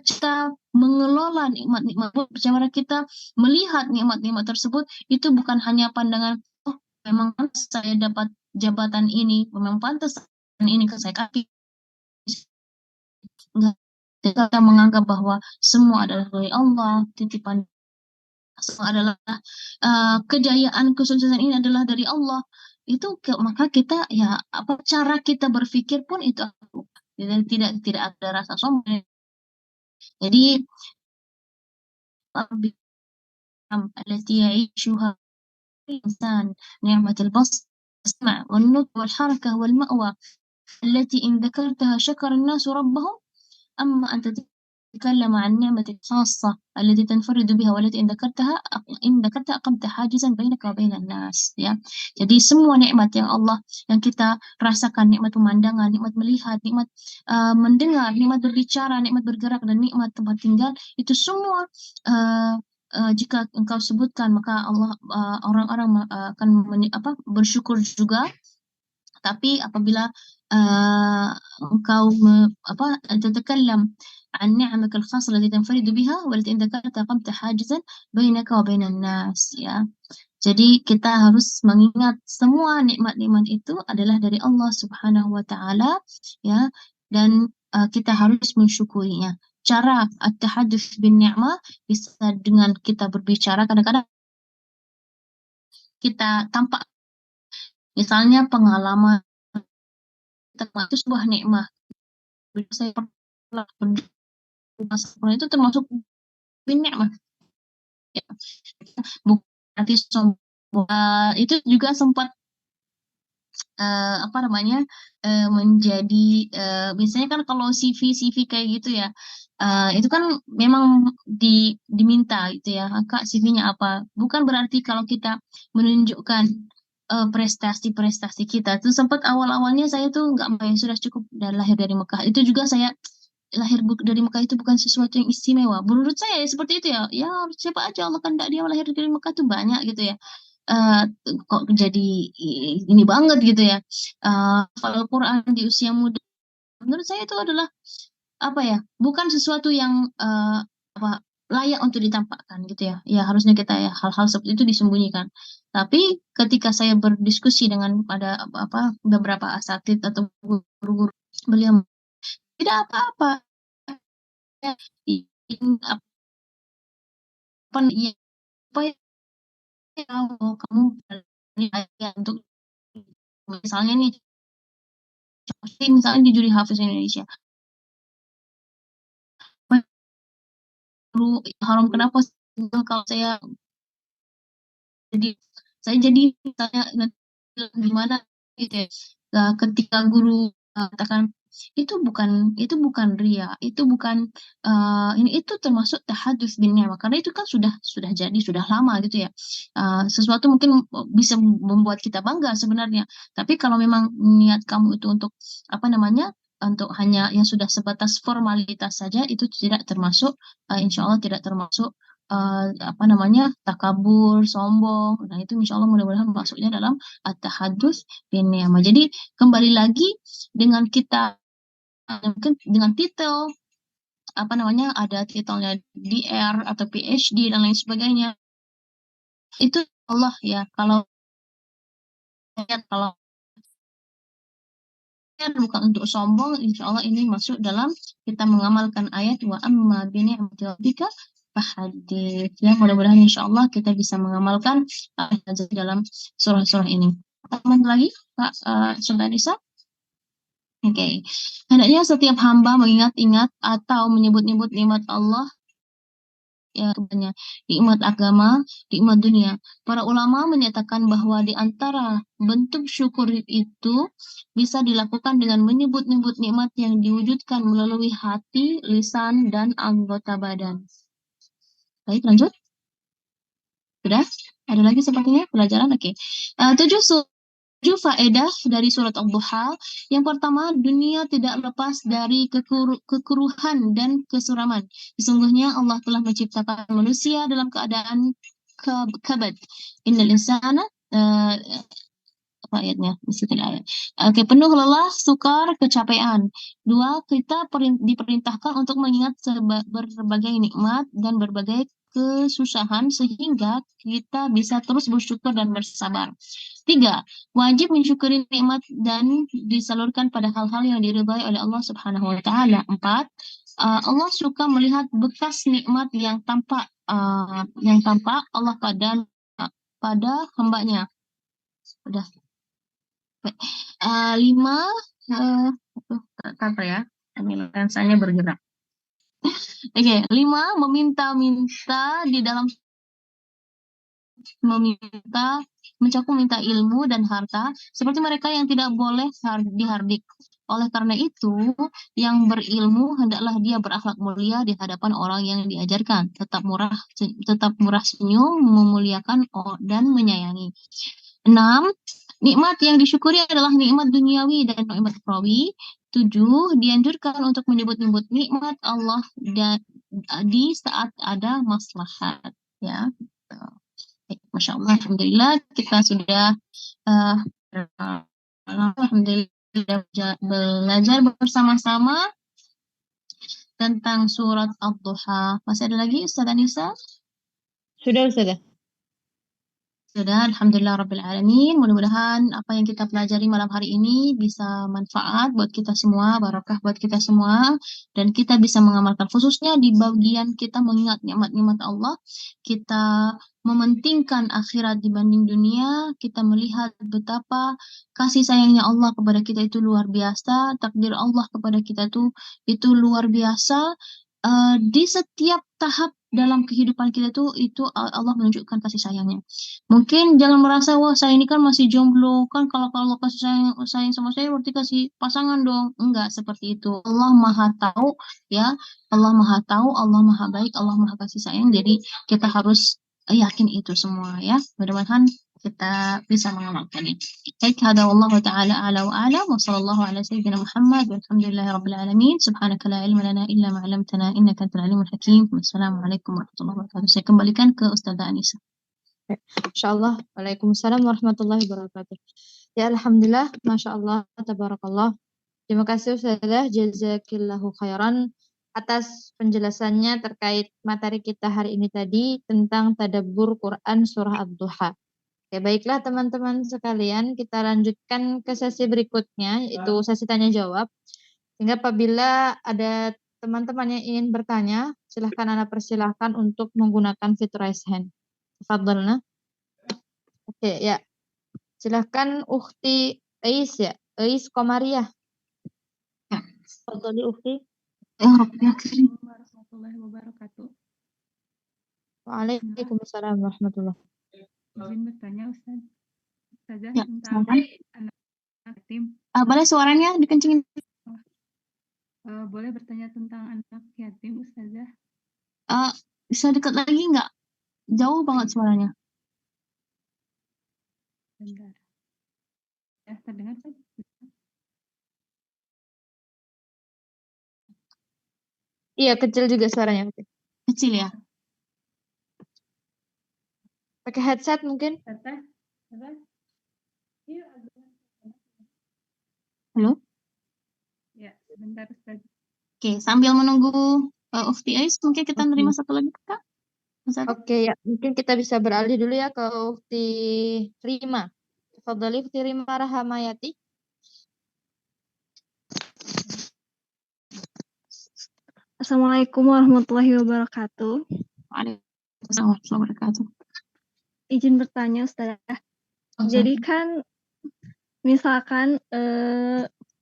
kita mengelola nikmat-nikmat, cara kita melihat nikmat-nikmat tersebut itu bukan hanya pandangan, oh memang pantas saya dapat jabatan ini, memang pantas ini ke saya kasih. Enggak. Kita menganggap bahwa semua adalah dari Allah, titipan semua adalah kejayaan, kesuksesan ini adalah dari Allah. Itu maka kita ya apa cara kita berpikir pun itu tidak ada rasa sombong. Jadi التي يعيشها الإنسان نعمة البصر والسمع والنطق والحركة والمأوى التي إن ذكرتها شكر الناس ربهم، أما أن تتكلم عن نعمة خاصة التي تنفرد بها والتي إن ذكرتها أقمت حاجزا بينك وبين الناس, ya. Jadi semua nikmat yang Allah yang kita rasakan, nikmat pemandangan, nikmat melihat, nikmat mendengar, nikmat berbicara, nikmat bergerak, dan nikmat tempat tinggal, itu semua jika engkau sebutkan maka Allah orang-orang akan bersyukur juga. Tapi apabila engkau tatakallam عن نعمك الخاصة التي تنفرد بها والتي إن ذكرتها قمت حاجزا بينك وبين الناس, ya. Jadi kita harus mengingat semua nikmat-nikmat itu adalah dari Allah Subhanahu wa taala, ya, dan kita harus mensyukurinya. Cara at-tahadduts bin ni'mah bisa dengan kita berbicara, kadang-kadang kita tampak misalnya pengalaman itu sebuah nikmat. Saya pernah itu termasuk nikmat, ya. Bukan berarti sombong. Itu juga sempat apa namanya menjadi biasanya kan kalau CV kayak gitu ya, itu kan memang diminta gitu ya, Kak CV-nya apa, bukan berarti kalau kita menunjukkan prestasi-prestasi kita. Itu sempat awal-awalnya saya tuh nggak mau, sudah cukup dan lahir dari Mekah, itu juga saya lahir dari Mekah itu bukan sesuatu yang istimewa. Menurut saya seperti itu ya. Ya siapa aja Allah kan dia lahir dari Mekah itu banyak gitu ya. Eh, kok jadi ini banget gitu ya. Al-Quran di usia muda. Menurut saya itu adalah apa ya? Bukan sesuatu yang apa layak untuk ditampakkan gitu ya. Ya harusnya kita ya hal-hal seperti itu disembunyikan. Tapi ketika saya berdiskusi dengan pada apa beberapa asatidz atau guru-guru, beliau tidak apa-apa ya, apa ya, apa ya, kalau kamu berani aja untuk misalnya nih misalnya di juri Hafiz Indonesia guru haram kenapa kalau jadi jadi misalnya nanti gimana gitu ya. Nah, ketika guru katakan itu bukan ria, itu bukan ini itu termasuk tahadus bin ni'mah karena itu kan sudah jadi sudah lama gitu ya. Sesuatu mungkin bisa membuat kita bangga sebenarnya, tapi kalau memang niat kamu itu untuk apa namanya untuk hanya yang sudah sebatas formalitas saja itu tidak termasuk insya Allah tidak termasuk apa namanya takabur, sombong. Nah itu insya Allah mudah-mudahan masuknya dalam at-tahadus bin ni'mah. Jadi kembali lagi dengan kita mungkin dengan titel apa namanya ada titelnya DR atau PhD dan lain sebagainya. Itu Allah ya kalau bukan untuk sombong, insya Allah ini masuk dalam kita mengamalkan ayat wa amma bi ni'mati rabbika fahadits. Ya, mudah-mudahan insya Allah kita bisa mengamalkan dalam surah-surah ini. Teman lagi, Kak Sultan Nisa? Oke. Hendaknya setiap hamba mengingat-ingat atau menyebut-nyebut nikmat Allah ya kebanyakan nikmat agama, nikmat dunia. Para ulama menyatakan bahwa di antara bentuk syukur itu bisa dilakukan dengan menyebut-nyebut nikmat yang diwujudkan melalui hati, lisan, dan anggota badan. Baik, lanjut. Sudah? Ada lagi sepertinya pelajaran? Oke. Tujuh faedah dari surat Al-Duha. Yang pertama, dunia tidak lepas dari kekeruhan dan kesuraman. Sesungguhnya Allah telah menciptakan manusia dalam keadaan kabad. Innal insana apa ayatnya? Mesti tidak ayat. Oke, penuh lelah, sukar, kecapean. Dua, kita diperintahkan untuk mengingat berbagai nikmat dan berbagai kesusahan sehingga kita bisa terus bersyukur dan bersabar. Tiga, wajib mensyukuri nikmat dan disalurkan pada hal-hal yang diridhai oleh Allah Subhanahu wa taala. Empat, Allah suka melihat bekas nikmat yang tampak Allah pada hambanya. Udah. Lima, apa ya? Ini lensanya bergerak. Oke, lima, meminta-minta di dalam mencakup minta ilmu dan harta seperti mereka yang tidak boleh dihardik. Oleh karena itu, yang berilmu hendaklah dia berakhlak mulia di hadapan orang yang diajarkan, tetap murah senyum, memuliakan dan menyayangi. 6. Nikmat yang disyukuri adalah nikmat duniawi dan nikmat ukhrawi. 7. Dianjurkan untuk menyebut-nyebut nikmat Allah di saat ada maslahat. Ya. Masya Allah, Alhamdulillah kita sudah uh, Alhamdulillah belajar bersama-sama tentang surat Ad-Duha. Masih ada lagi Ustaz Anissa? Sudah, Ustazah. Sudah, Alhamdulillah Rabbil Alamin. Mudah-mudahan apa yang kita pelajari malam hari ini bisa manfaat buat kita semua, barakah buat kita semua, dan kita bisa mengamalkan. Khususnya di bagian kita mengingat nikmat-nikmat Allah, kita mementingkan akhirat dibanding dunia, kita melihat betapa kasih sayangnya Allah kepada kita itu luar biasa, takdir Allah kepada kita itu luar biasa. Di setiap tahap dalam kehidupan kita itu Allah menunjukkan kasih sayangnya. Mungkin jangan merasa wah saya ini kan masih jomblo kan kalau kasih sayang sama saya berarti kasih pasangan dong. Enggak seperti itu. Allah Maha tahu ya. Allah Maha tahu, Allah Maha baik, Allah Maha kasih sayang. Jadi kita harus yakin itu semua ya. Mudah-mudahan kita bisa mengamalkannya. Baik, hada wallahu ta'ala a'la wa a'lam wa sallallahu ala sayyidina Muhammad walhamdulillahi rabbil alamin. Subhanaka la ilma lana illa ma 'allamtana innaka antal alimul hakim. Wassalamualaikum warahmatullahi wabarakatuh. Saya kembalikan ke Ustazah Anisa. Insyaallah. Waalaikumsalam warahmatullahi wabarakatuh. Ya, alhamdulillah, masya Allah, tabarakallah. Terima kasih Ustazah, jazakillahu khairan atas penjelasannya terkait materi kita hari ini tadi tentang tadabbur Quran surah Ad-Duha. Oke, baiklah teman-teman sekalian, kita lanjutkan ke sesi berikutnya, yaitu sesi tanya jawab. Sehingga apabila ada teman-teman yang ingin bertanya, silahkan Anda persilahkan untuk menggunakan fitur raise hand. Tafadhalna. Oke, ya. Silahkan Ukhti Ais ya, Ais Komariah. Ya. Tafadhali Ukhti. Assalamualaikum warahmatullahi wabarakatuh. Waalaikumsalam warahmatullahi wabarakatuh. Izin bertanya Ustazah Ya, tentang silakan. anak yatim. Boleh suaranya dikencengin? Boleh bertanya tentang anak yatim Ustazah? Bisa dekat lagi nggak? Jauh banget suaranya. Bentar. Ya, terdengar kan? Iya, kecil juga suaranya. Kecil ya? Pakai headset mungkin? Teteh? Iya. Halo? Ya, sebentar Ustazah. Oke, sambil menunggu Ufti Ais, mungkin kita nerima satu lagi, Kak. Oke, ya. Mungkin kita bisa beralih dulu ya ke Ukhti Rima. Tafadhali Ukhti Rima Rahamayati. Assalamualaikum warahmatullahi wabarakatuh. Waalaikumsalam warahmatullahi wabarakatuh. Izin bertanya Ustazah. Jadi kan misalkan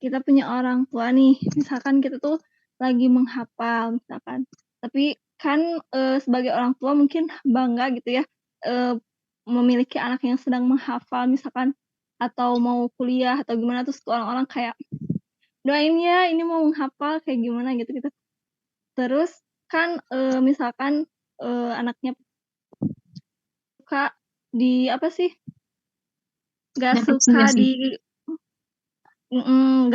kita punya orang tua nih, misalkan kita tuh lagi menghafal misalkan. Tapi kan sebagai orang tua mungkin bangga gitu ya memiliki anak yang sedang menghafal misalkan atau mau kuliah atau gimana, terus orang-orang kayak doain ya ini mau menghafal kayak gimana gitu. Terus kan misalkan anaknya suka di apa sih? Gak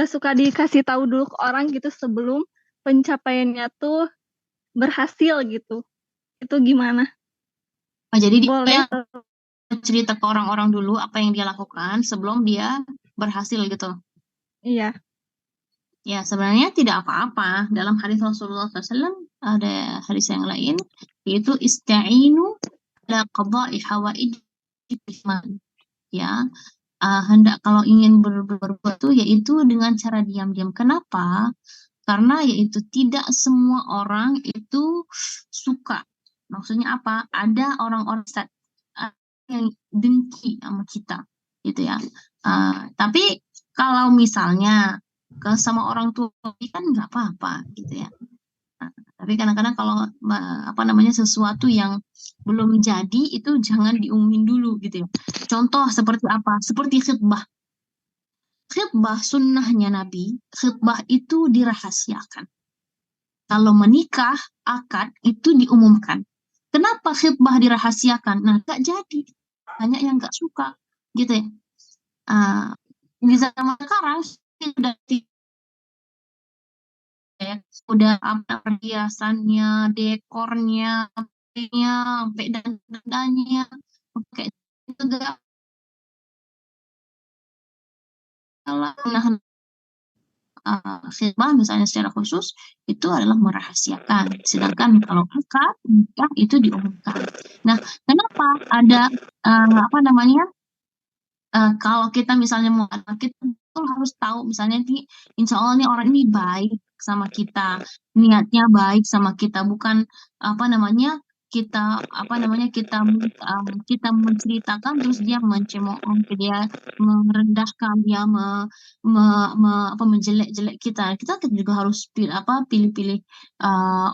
suka dikasih tahu dulu ke orang gitu sebelum pencapaiannya tuh berhasil gitu. Itu gimana? Jadi Boleh? dia cerita ke orang-orang dulu apa yang dia lakukan sebelum dia berhasil gitu. Iya. Ya, sebenarnya tidak apa-apa. Dalam hadis Rasulullah SAW ada hadis yang lain, yaitu ista'inu ala qada'i hawaij iman. Ya, hendak kalau ingin berbuat itu yaitu dengan cara diam-diam. Kenapa? Karena yaitu tidak semua orang itu suka. Maksudnya apa? Ada orang-orang yang dengki sama kita, gitu ya. Tapi kalau misalnya sama orang tua kan nggak apa-apa, gitu ya. Tapi kadang-kadang kalau apa namanya sesuatu yang belum jadi itu jangan diumumin dulu, gitu ya. Contoh seperti apa? Seperti khutbah. Khutbah sunnahnya Nabi, khutbah itu dirahasiakan. Kalau menikah, akad itu diumumkan. Kenapa khutbah dirahasiakan? Nah, nggak jadi. Banyak yang nggak suka, gitu ya. Di zaman sekarang udah apa perhiasannya, dekornya, sampai dandanya, pakai juga nah khidmah misalnya secara khusus itu adalah merahasiakan, sedangkan kalau akad nikah itu diumumkan. Nah, kenapa ada apa namanya kalau kita misalnya mau kita tuh harus tahu misalnya nih insya Allah nih orang ini baik sama kita, niatnya baik sama kita, bukan apa namanya kita kita menceritakan terus dia mencemooh, dia merendahkan, dia menjelek-jelek kita. Kita juga harus pilih-pilih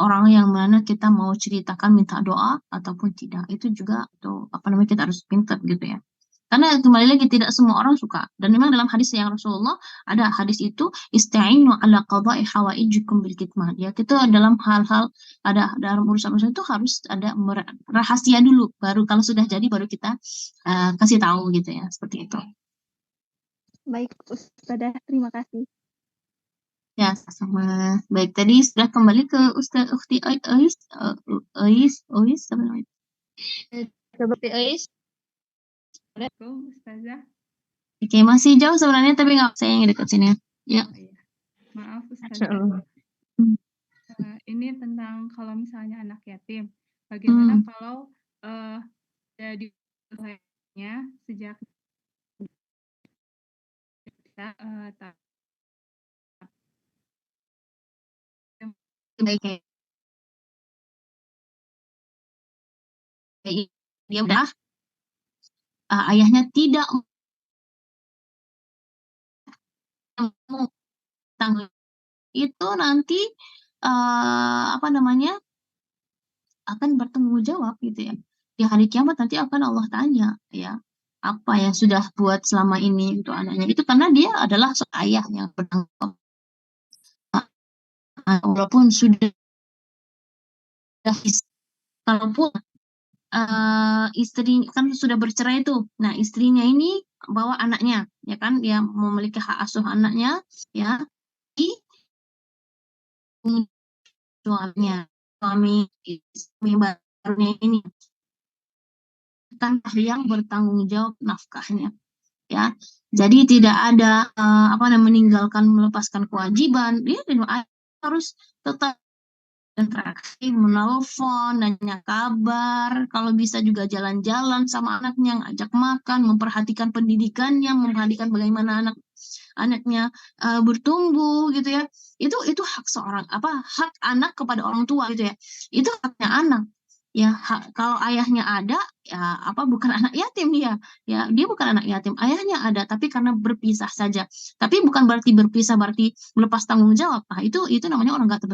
orang yang mana kita mau ceritakan, minta doa ataupun tidak. Itu juga tuh apa namanya kita harus pintar gitu ya. Karena kembali lagi tidak semua orang suka. Dan memang dalam hadis yang Rasulullah ada hadis itu ista'inu ala qada'i hawaijikum bil kitman. Ya, kita dalam hal-hal ada dalam urusan-urusan itu harus ada rahasia dulu. Baru kalau sudah jadi baru kita kasih tahu gitu ya, seperti itu. Baik, Ustazah, terima kasih. Ya, sama. Baik, tadi sudah kembali ke Ustaz Ukhti Ois, apa namanya? Coba Ais. Assalamualaikum, Ustazah. Oke, masih jauh sebenarnya, tapi nggak saya yang dekat sini. Ya. Oh, iya. Maaf, Masya Ustazah. Allah. Ini tentang kalau misalnya anak yatim. Bagaimana kalau ada di wilayahnya sejak kita Baik, dia udah ayahnya tidak mau tanggung itu nanti apa namanya akan bertanggung jawab gitu ya. Di hari kiamat nanti akan Allah tanya ya apa yang sudah buat selama ini untuk anaknya itu karena dia adalah ayah yang bertanggung jawab. Walaupun sudah kalaupun istri kan sudah bercerai tuh. Nah, istrinya ini bawa anaknya, ya kan? Dia memiliki hak asuh anaknya, ya. Di suami barunya ini kan yang bertanggung jawab nafkahnya, ya. Jadi tidak ada apa namanya meninggalkan melepaskan kewajiban. Dia harus tetap interaksi, menelpon, nanya kabar, kalau bisa juga jalan-jalan sama anaknya, ngajak makan, memperhatikan pendidikannya, memperhatikan bagaimana anaknya bertumbuh gitu ya. Itu hak seorang hak anak kepada orang tua gitu ya. Itu haknya anak. Ya, kalau ayahnya ada ya bukan anak yatim dia. Ya, dia bukan anak yatim. Ayahnya ada tapi karena berpisah saja. Tapi bukan berarti berpisah berarti melepas tanggung jawab. Nah, itu namanya orang nggak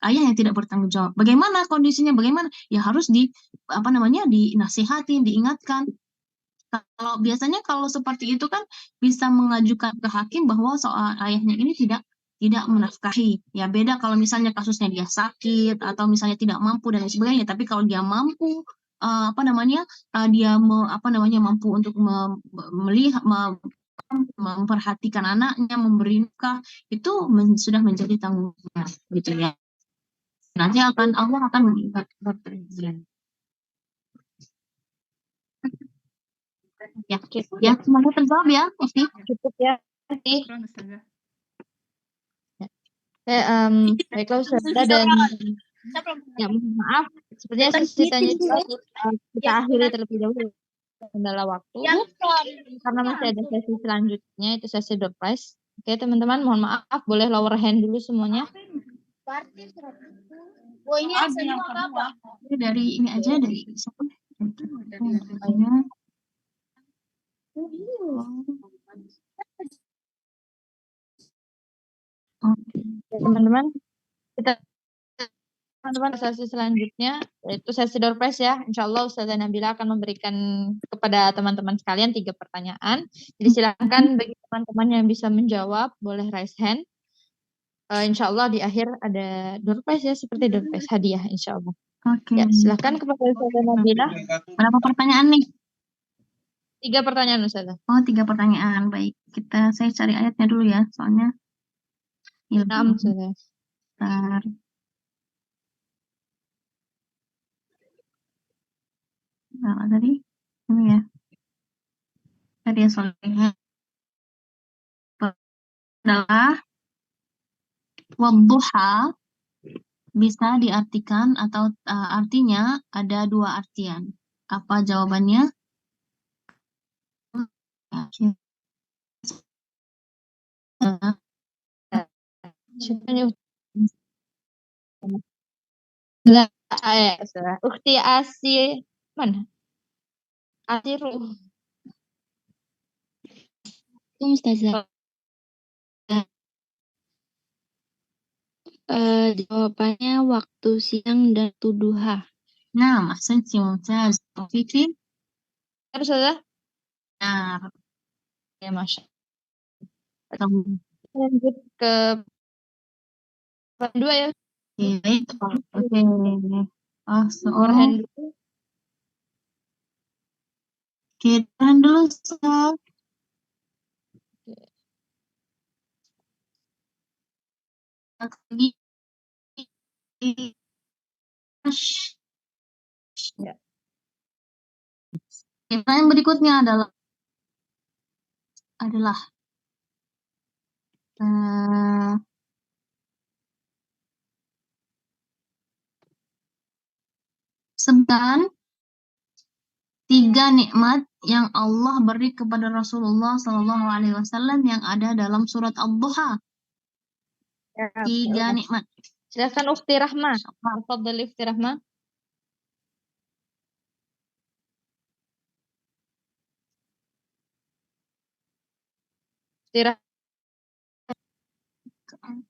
ayah yang tidak bertanggung jawab. Bagaimana kondisinya? Bagaimana? Ya harus dinasihati, diingatkan. Kalau biasanya kalau seperti itu kan bisa mengajukan ke hakim bahwa soal ayahnya ini tidak menafkahi. Ya beda kalau misalnya kasusnya dia sakit atau misalnya tidak mampu dan lain sebagainya. Tapi kalau dia mampu dia mampu untuk melihat memperhatikan anaknya, memberi nafkah itu sudah menjadi tanggung jawab gitu ya. Nanti Allah akan mengingat ya semoga terjawab ya Usti. Cukup ya. Syukran, Ustazah. Baiklah Ustazah dan ya mohon maaf sepertinya sesi tanya jawab kita akhiri terlebih dahulu kendala waktu karena masih ada sesi selanjutnya itu sesi door prize. Oke teman-teman mohon maaf boleh lower hand dulu semuanya. Ini dari ini aja dari siapa? Teman-teman sesi selanjutnya yaitu sesi door prize ya. Insya Allah Ustazah Nabila akan memberikan kepada teman-teman sekalian 3 pertanyaan. Jadi silakan bagi teman-teman yang bisa menjawab boleh raise hand. Insya Allah di akhir ada door prize ya seperti door prize hadiah insya Allah. Oke. Ya silakan kepada Ustazah Nabila. Berapa pertanyaan nih? 3 pertanyaan Ustazah. Oh 3 pertanyaan baik. Saya cari ayatnya dulu ya soalnya. Nah, Ustazah. Bentar. Nah, tadi ini ya. Tadi ya soalnya adalah wadduha bisa diartikan atau artinya ada 2 artian. Apa jawabannya? Ukhti Asi mana? Asiru. Ustazah. Jawabannya waktu siang dan waktu duha. Nah, ahsanti mumtaz. Fikri? Ustazah? Benar. Ya, Masya Kamu. Allah. Lanjut ke dua ya. Baik. Oke. Over hand dulu. Kita dulu, Ustaz. Lagi. Ya. Pertanyaan berikutnya adalah sebutkan 3 nikmat yang Allah beri kepada Rasulullah Shallallahu Alaihi Wasallam yang ada dalam surat Ad-Duha. Ya, 3 nikmat. silakan Ukhti Rahma. Tafadhali Ukhti Rahma. Ukhti Rahma.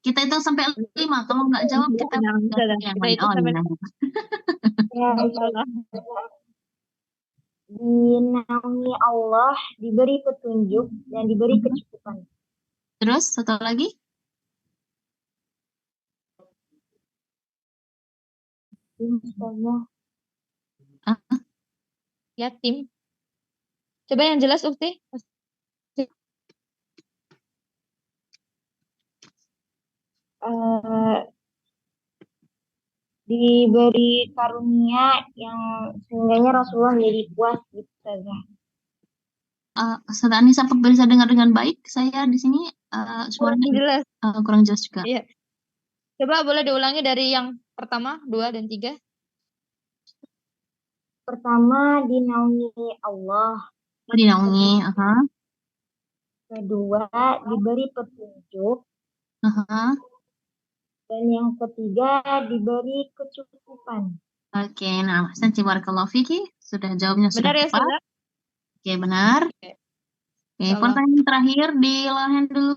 Kita hitung sampai 5. Kalau nggak jawab kita Nah, sudah. yang Kita lain. itu Oh, sampai iya. Dinaungi Allah, diberi petunjuk, dan diberi kecukupan. Terus satu lagi? Yatim. Coba yang jelas Ukti. Diberi karunia yang sehingganya Rasulullah jadi puas gitu saja. Ustaz Anissa bisa dengar dengan baik? Saya di sini suaranya Jelas. kurang jelas juga. Iya. Coba boleh diulangi dari yang pertama, 2 dan 3. Pertama, dinaungi Allah. Dinaungi. Kedua, diberi petunjuk. Dan yang ketiga, diberi kecukupan. Oke, nah, Ahsanti barakallahu fiki. Sudah jawabnya sudah Benar ya, tepat. Ustazah? Oke, benar. Oke. Oke, Insyaallah. pertanyaan terakhir di lahan dulu.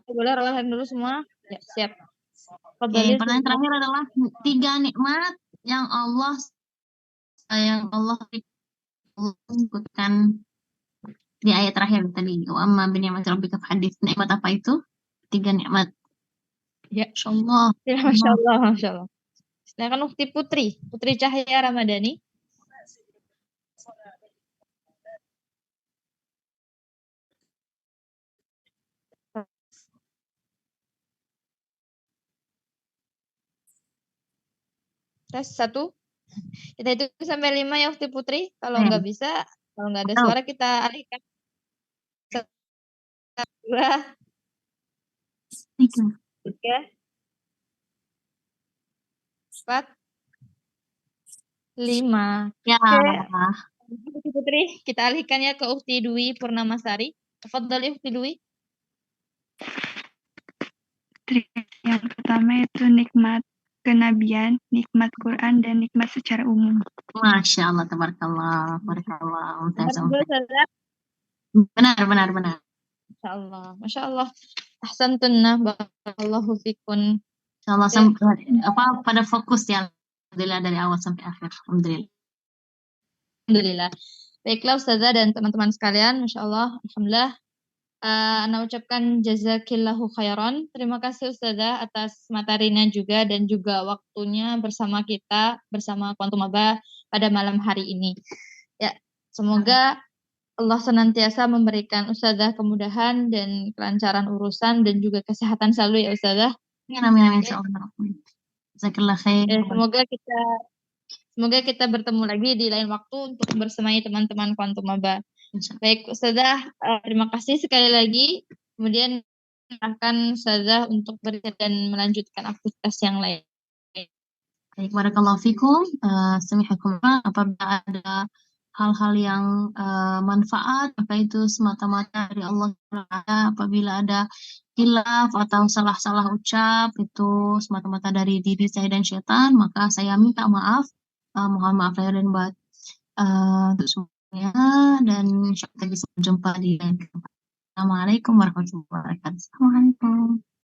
Boleh rollahan dulu semua. Ya, siap. Oke, pertanyaan terakhir adalah 3 nikmat yang Allah sebutkan di ayat terakhir tadi. Wa amma bi ni'mati rabbika fahaddits. Nikmat apa itu? 3 nikmat. Ya. Insyaallah. Ya, Masya Allah, Masya Allah. Silakan Ukti Putri Cahaya Ramadhani. Tes 1. Kita hitung sampai 5 ya Ukti Putri. Kalau nggak bisa, kalau nggak ada suara kita alihkan. 2, 3, 4, 5. Ya. Ukti Putri, kita alihkannya ke Ukti Dwi Purnamasari. Tafadhali Ukti Dwi. Yang pertama itu nikmat kenabian, nikmat Quran, dan nikmat secara umum. Masya Allah, tabarakallah, barakallah. Benar. Masya Allah, Masya Allah. Ahsantunna, barakallahu fikun. Insya Allah pada fokus ya, alhamdulillah dari awal sampai akhir, alhamdulillah. Baiklah Ustazah dan teman-teman sekalian, Masya Allah, alhamdulillah. Ana ucapkan jazakillahu khairan. Terima kasih Ustazah atas materinya juga dan juga waktunya bersama kita, bersama Quantum Aba pada malam hari ini. Ya, semoga Allah senantiasa memberikan Ustazah kemudahan dan kelancaran urusan dan juga kesehatan selalu ya Ustazah. Amin, insyaallah. Jazakallah khair. Semoga kita bertemu lagi di lain waktu untuk bersemai teman-teman Quantum Aba. Baik Ustazah, terima kasih sekali lagi. Kemudian akan Ustazah untuk dan melanjutkan aktivitas yang lain. Baik, barakallahu fikum. Samihakum apabila ada hal-hal yang manfaat, maka itu semata-mata dari Allah. Apabila ada khilaf atau salah-salah ucap, itu semata-mata dari diri saya dan syaitan, maka saya minta maaf. Mohon maaf lahir dan batin untuk semuanya, dan insya Allah kita bisa berjumpa di lain kesempatan. Assalamualaikum warahmatullahi wabarakatuh. Assalamualaikum.